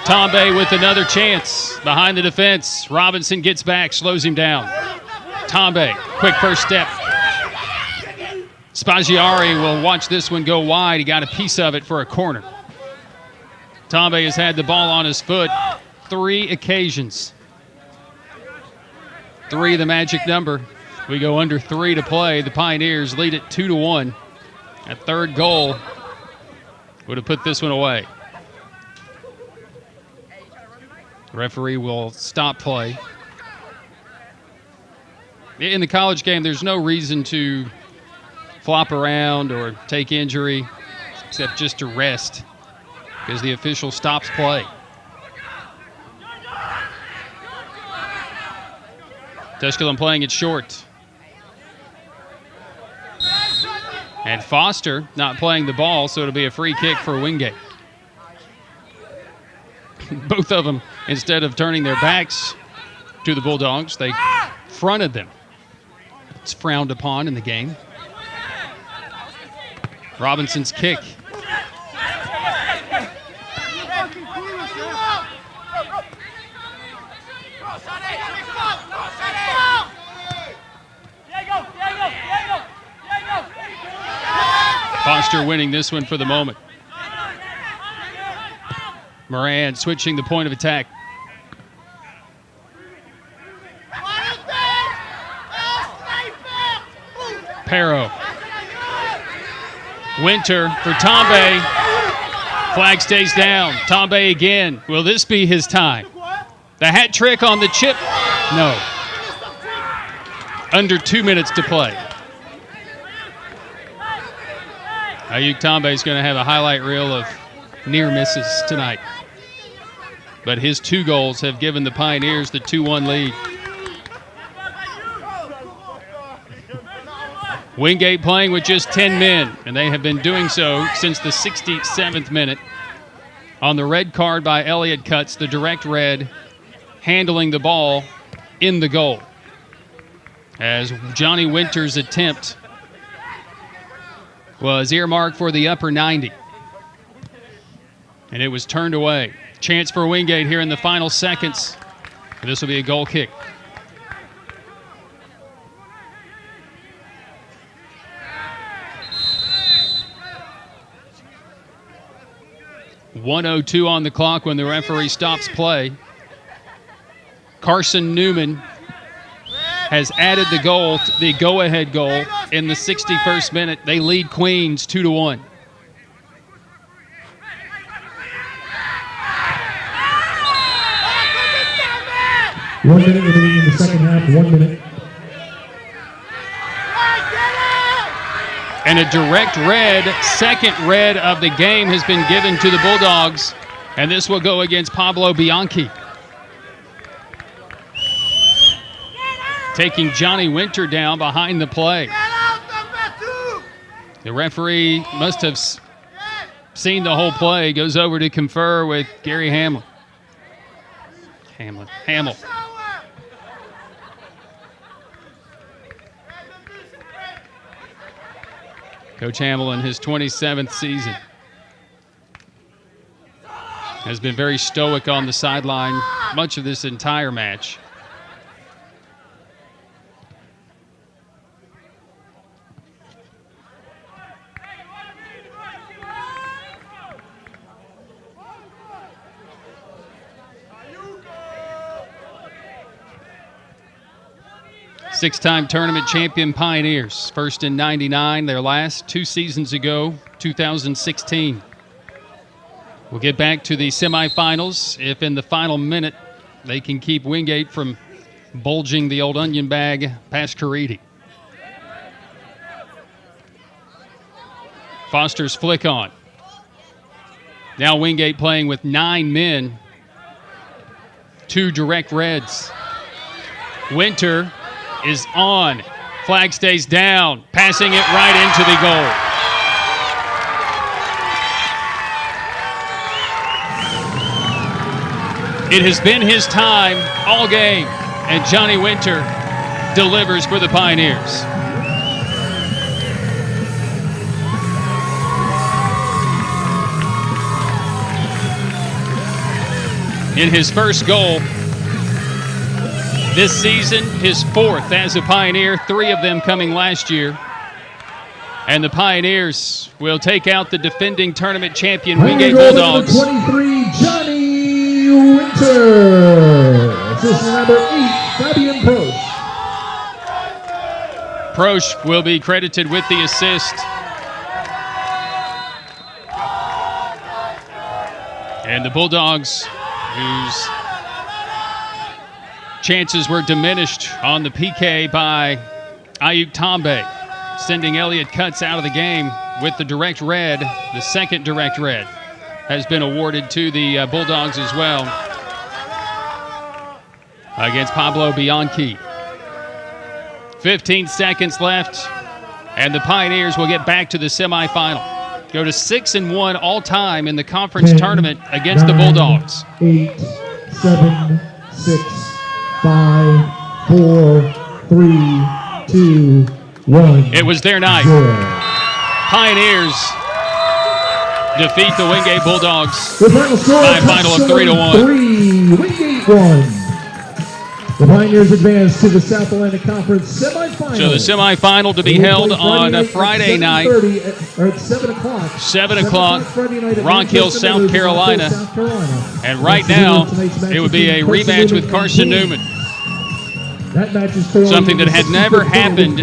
Tombe with another chance behind the defense. Robinson gets back, slows him down. Tombe, quick first step. Spaggieri will watch this one go wide. He got a piece of it for a corner. Tombe has had the ball on his foot 3 occasions. 3 the magic number. We go under 3 to play. The Pioneers lead it 2-1. That third goal would have put this one away. The referee will stop play. In the college game, there's no reason to flop around or take injury except just to rest because the official stops play. Tusculum playing it short. And Foster not playing the ball, so it'll be a free kick for Wingate. Both of them, instead of turning their backs to the Bulldogs, they fronted them. It's frowned upon in the game. Robinson's kick. Foster winning this one for the moment. Moran switching the point of attack. Pero. Winter for Tombe. Flag stays down. Tombe again. Will this be his time? The hat trick on the chip? No. Under 2 minutes to play. Ayuk Tombe is going to have a highlight reel of near misses tonight. But his 2 goals have given the Pioneers the 2-1 lead. Wingate playing with just 10 men, and they have been doing so since the 67th minute. On the red card by Elliott Cutts, the direct red, handling the ball in the goal. As Johnny Winter's attempt was earmarked for the upper 90. And it was turned away. Chance for Wingate here in the final seconds. This will be a goal kick. .102 on the clock when the referee stops play. Carson Newman has added the goal, the go-ahead goal, in the 61st minute. They lead Queens 2-1. One minute remaining in the second half. 1 minute. And a direct red, second red of the game has been given to the Bulldogs. And this will go against Pablo Bianchi. Taking Johnny Winter down behind the play. The referee must have seen the whole play. Goes over to confer with Gary Hamel. Hamel. Coach Hamel in his 27th season has been very stoic on the sideline much of this entire match. Six-time tournament champion Pioneers, first in '99, their last 2 seasons ago, 2016. We'll get back to the semifinals if in the final minute they can keep Wingate from bulging the old onion bag past Caridi. Foster's flick on. Now Wingate playing with 9 men, 2 direct reds. Winter is on. Flag stays down. Passing it right into the goal. It has been his time all game, and Johnny Winter delivers for the Pioneers. In his first goal this season, his 4th as a Pioneer, 3 of them coming last year. And the Pioneers will take out the defending tournament champion Wingate Bulldogs. 23, Johnny Winter. Assistant number 8, Fabian Prosch. Prosch will be credited with the assist. And the Bulldogs, whose Chances were diminished on the PK by Ayuk Tambe, sending Elliott Cutts out of the game with the direct red. The second direct red has been awarded to the Bulldogs as well against Pablo Bianchi. 15 seconds left, and the Pioneers will get back to the semifinal. Go to 6-1 all time in the conference 10, tournament against the Bulldogs. 8, 7, 6, 5, 4, 3, 2, 1. It was their night. 0. Pioneers defeat the Wingate Bulldogs The final score by a final of 3-1. 3, Wingate 1. The Pioneers advance to the South Atlantic Conference semifinal. So the semifinal to be held on a Friday night, or at 7 o'clock. 7 o'clock, Rock Hill, South Carolina. And right now, it would be a rematch with Carson Newman. That match is Something that had never happened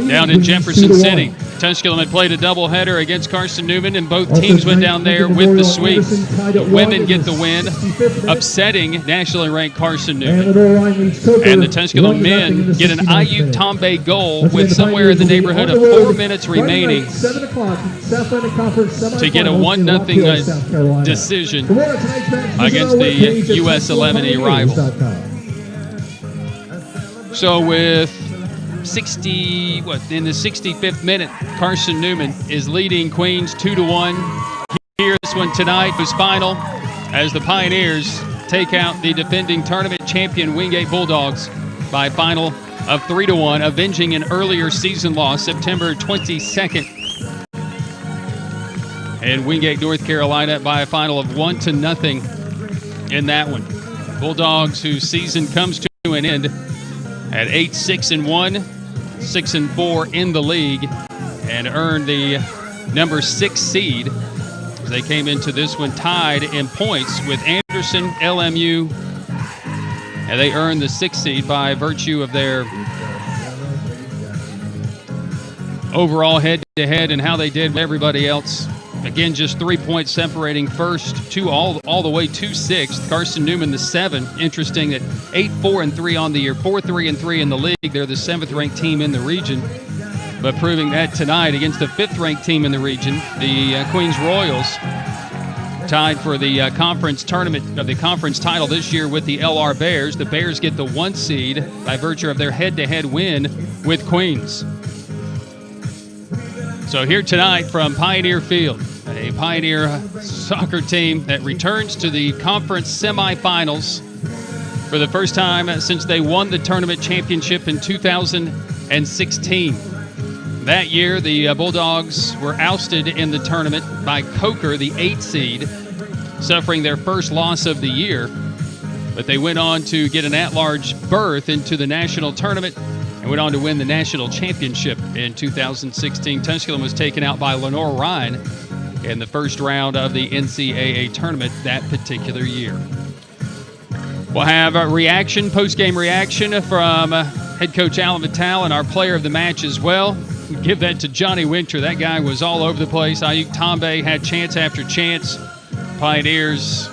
down in Jefferson City. Tusculum had played a doubleheader against Carson Newman, and both teams went down there with the sweep. The women get the win, upsetting nationally ranked Carson Newman. And the Tusculum men get an Ayuk Tambe goal with somewhere in the neighborhood of 4 minutes remaining to get a 1-0 decision against the US 11E rival. So with in the 65th minute, Carson Newman is leading Queens 2-1. Here, this one tonight was final as the Pioneers take out the defending tournament champion Wingate Bulldogs by a final of 3-1, avenging an earlier season loss, September 22nd. And Wingate, North Carolina, by a final of 1-0 in that one. Bulldogs, whose season comes to an end at 8-6-1, 6-4 in the league, and earned the number 6 seed. They came into this one tied in points with Anderson, LMU, and they earned the 6th seed by virtue of their overall head-to-head and how they did with everybody else. Again, just 3 points separating first to all the way to 6th. Carson Newman, the 7. Interesting that 8-4-3 on the year, 4-3-3 in the league. They're the 7th-ranked team in the region. But proving that tonight against the 5th-ranked team in the region, the Queens Royals, tied for the conference tournament of the conference title this year with the LR Bears. The Bears get the 1 seed by virtue of their head-to-head win with Queens. So here tonight from Pioneer Field, a Pioneer soccer team that returns to the conference semifinals for the first time since they won the tournament championship in 2016. That year, the Bulldogs were ousted in the tournament by Coker, the 8 seed, suffering their first loss of the year. But they went on to get an at-large berth into the national tournament and went on to win the national championship in 2016. Tusculum was taken out by Lenore Ryan in the first round of the NCAA tournament that particular year. We'll have a reaction, post-game reaction from head coach Alan Vitale and our player of the match as well. We give that to Johnny Winter. That guy was all over the place. Ayuk Tambe had chance after chance. Pioneers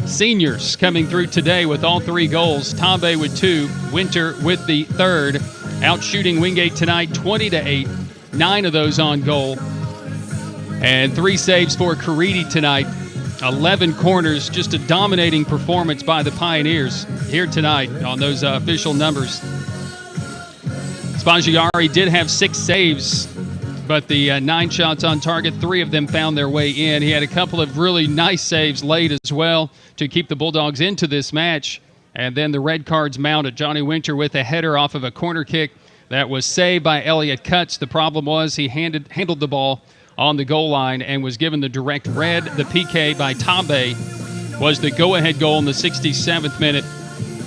seniors coming through today with all 3 goals. Tambe with 2, Winter with the 3rd. Out shooting Wingate tonight 20-8, 9 of those on goal. And 3 saves for Caridi tonight. 11 corners, just a dominating performance by the Pioneers here tonight on those official numbers. Spaggiari did have 6 saves, but the 9 shots on target, 3 of them found their way in. He had a couple of really nice saves late as well to keep the Bulldogs into this match. And then the red cards mounted. Johnny Winter with a header off of a corner kick that was saved by Elliott Cutts. The problem was he handled the ball on the goal line and was given the direct red. The PK by Tambe was the go-ahead goal in the 67th minute.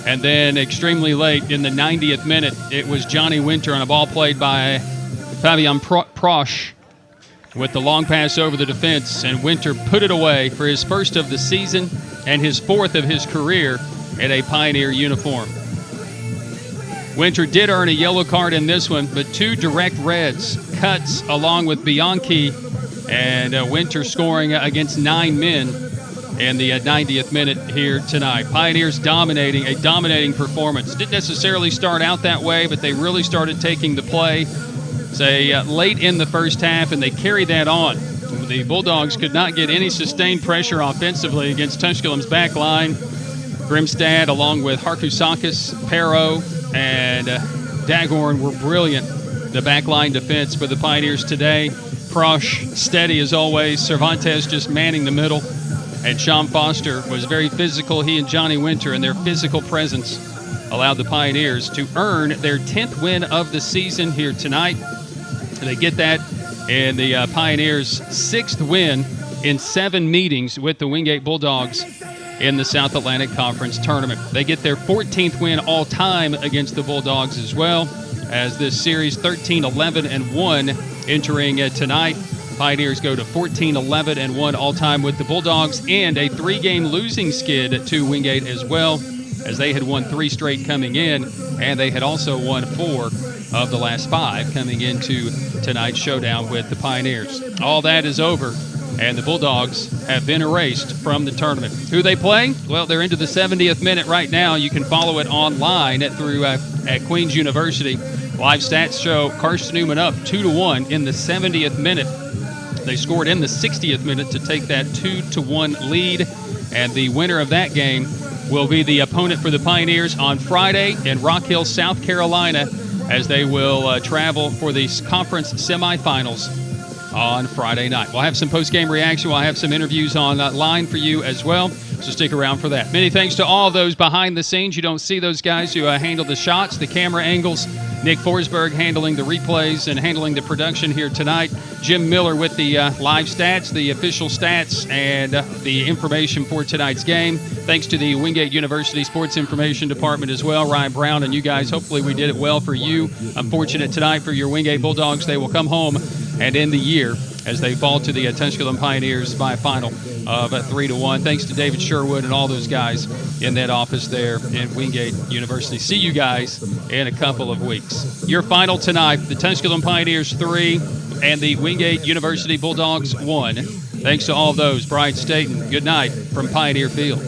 And then extremely late in the 90th minute, it was Johnny Winter on a ball played by Fabian Prosch with the long pass over the defense, and Winter put it away for his first of the season and his 4th of his career in a Pioneer uniform. Winter did earn a yellow card in this one, but 2 direct reds. Cutts along with Bianchi, and Winter scoring against 9 men in the 90th minute here tonight. Pioneers dominating, a dominating performance. Didn't necessarily start out that way, but they really started taking the play, say, late in the first half, and they carried that on. The Bulldogs could not get any sustained pressure offensively against Tusculum's back line. Grimstad, along with Harkusakis, Pero, and Daghorn were brilliant. The backline defense for the Pioneers today. Prosh, steady as always. Cervantes just manning the middle. And Sean Foster was very physical. He and Johnny Winter, and their physical presence allowed the Pioneers to earn their 10th win of the season here tonight. They get that in the Pioneers' 6th win in 7 meetings with the Wingate Bulldogs in the South Atlantic Conference Tournament. They get their 14th win all-time against the Bulldogs as well, as this series 13-11-1 entering tonight. Pioneers go to 14-11-1 all-time with the Bulldogs, and a 3-game losing skid to Wingate as well, as they had won 3 straight coming in, and they had also won 4 of the last 5 coming into tonight's showdown with the Pioneers. All that is over, and the Bulldogs have been erased from the tournament. Who they play? Well, they're into the 70th minute right now. You can follow it online through at Queen's University. Live stats show Carson Newman up 2-1 in the 70th minute. They scored in the 60th minute to take that 2-1 lead, and the winner of that game will be the opponent for the Pioneers on Friday in Rock Hill, South Carolina, as they will travel for the conference semifinals on Friday night. We'll have some post-game reaction. We'll have some interviews online for you as well, so stick around for that. Many thanks to all those behind the scenes. You don't see those guys who handle the shots, the camera angles. Nick Forsberg handling the replays and handling the production here tonight. Jim Miller with the live stats, the official stats, and the information for tonight's game. Thanks to the Wingate University Sports Information Department as well, Ryan Brown and you guys. Hopefully we did it well for you. Unfortunate tonight for your Wingate Bulldogs. They will come home and end the year as they fall to the Tusculum Pioneers by a final of 3-1. Thanks to David Sherwood and all those guys in that office there in Wingate University. See you guys in a couple of weeks. Your final tonight, the Tusculum Pioneers 3 and the Wingate University Bulldogs 1. Thanks to all those. Brian Staten, good night from Pioneer Field.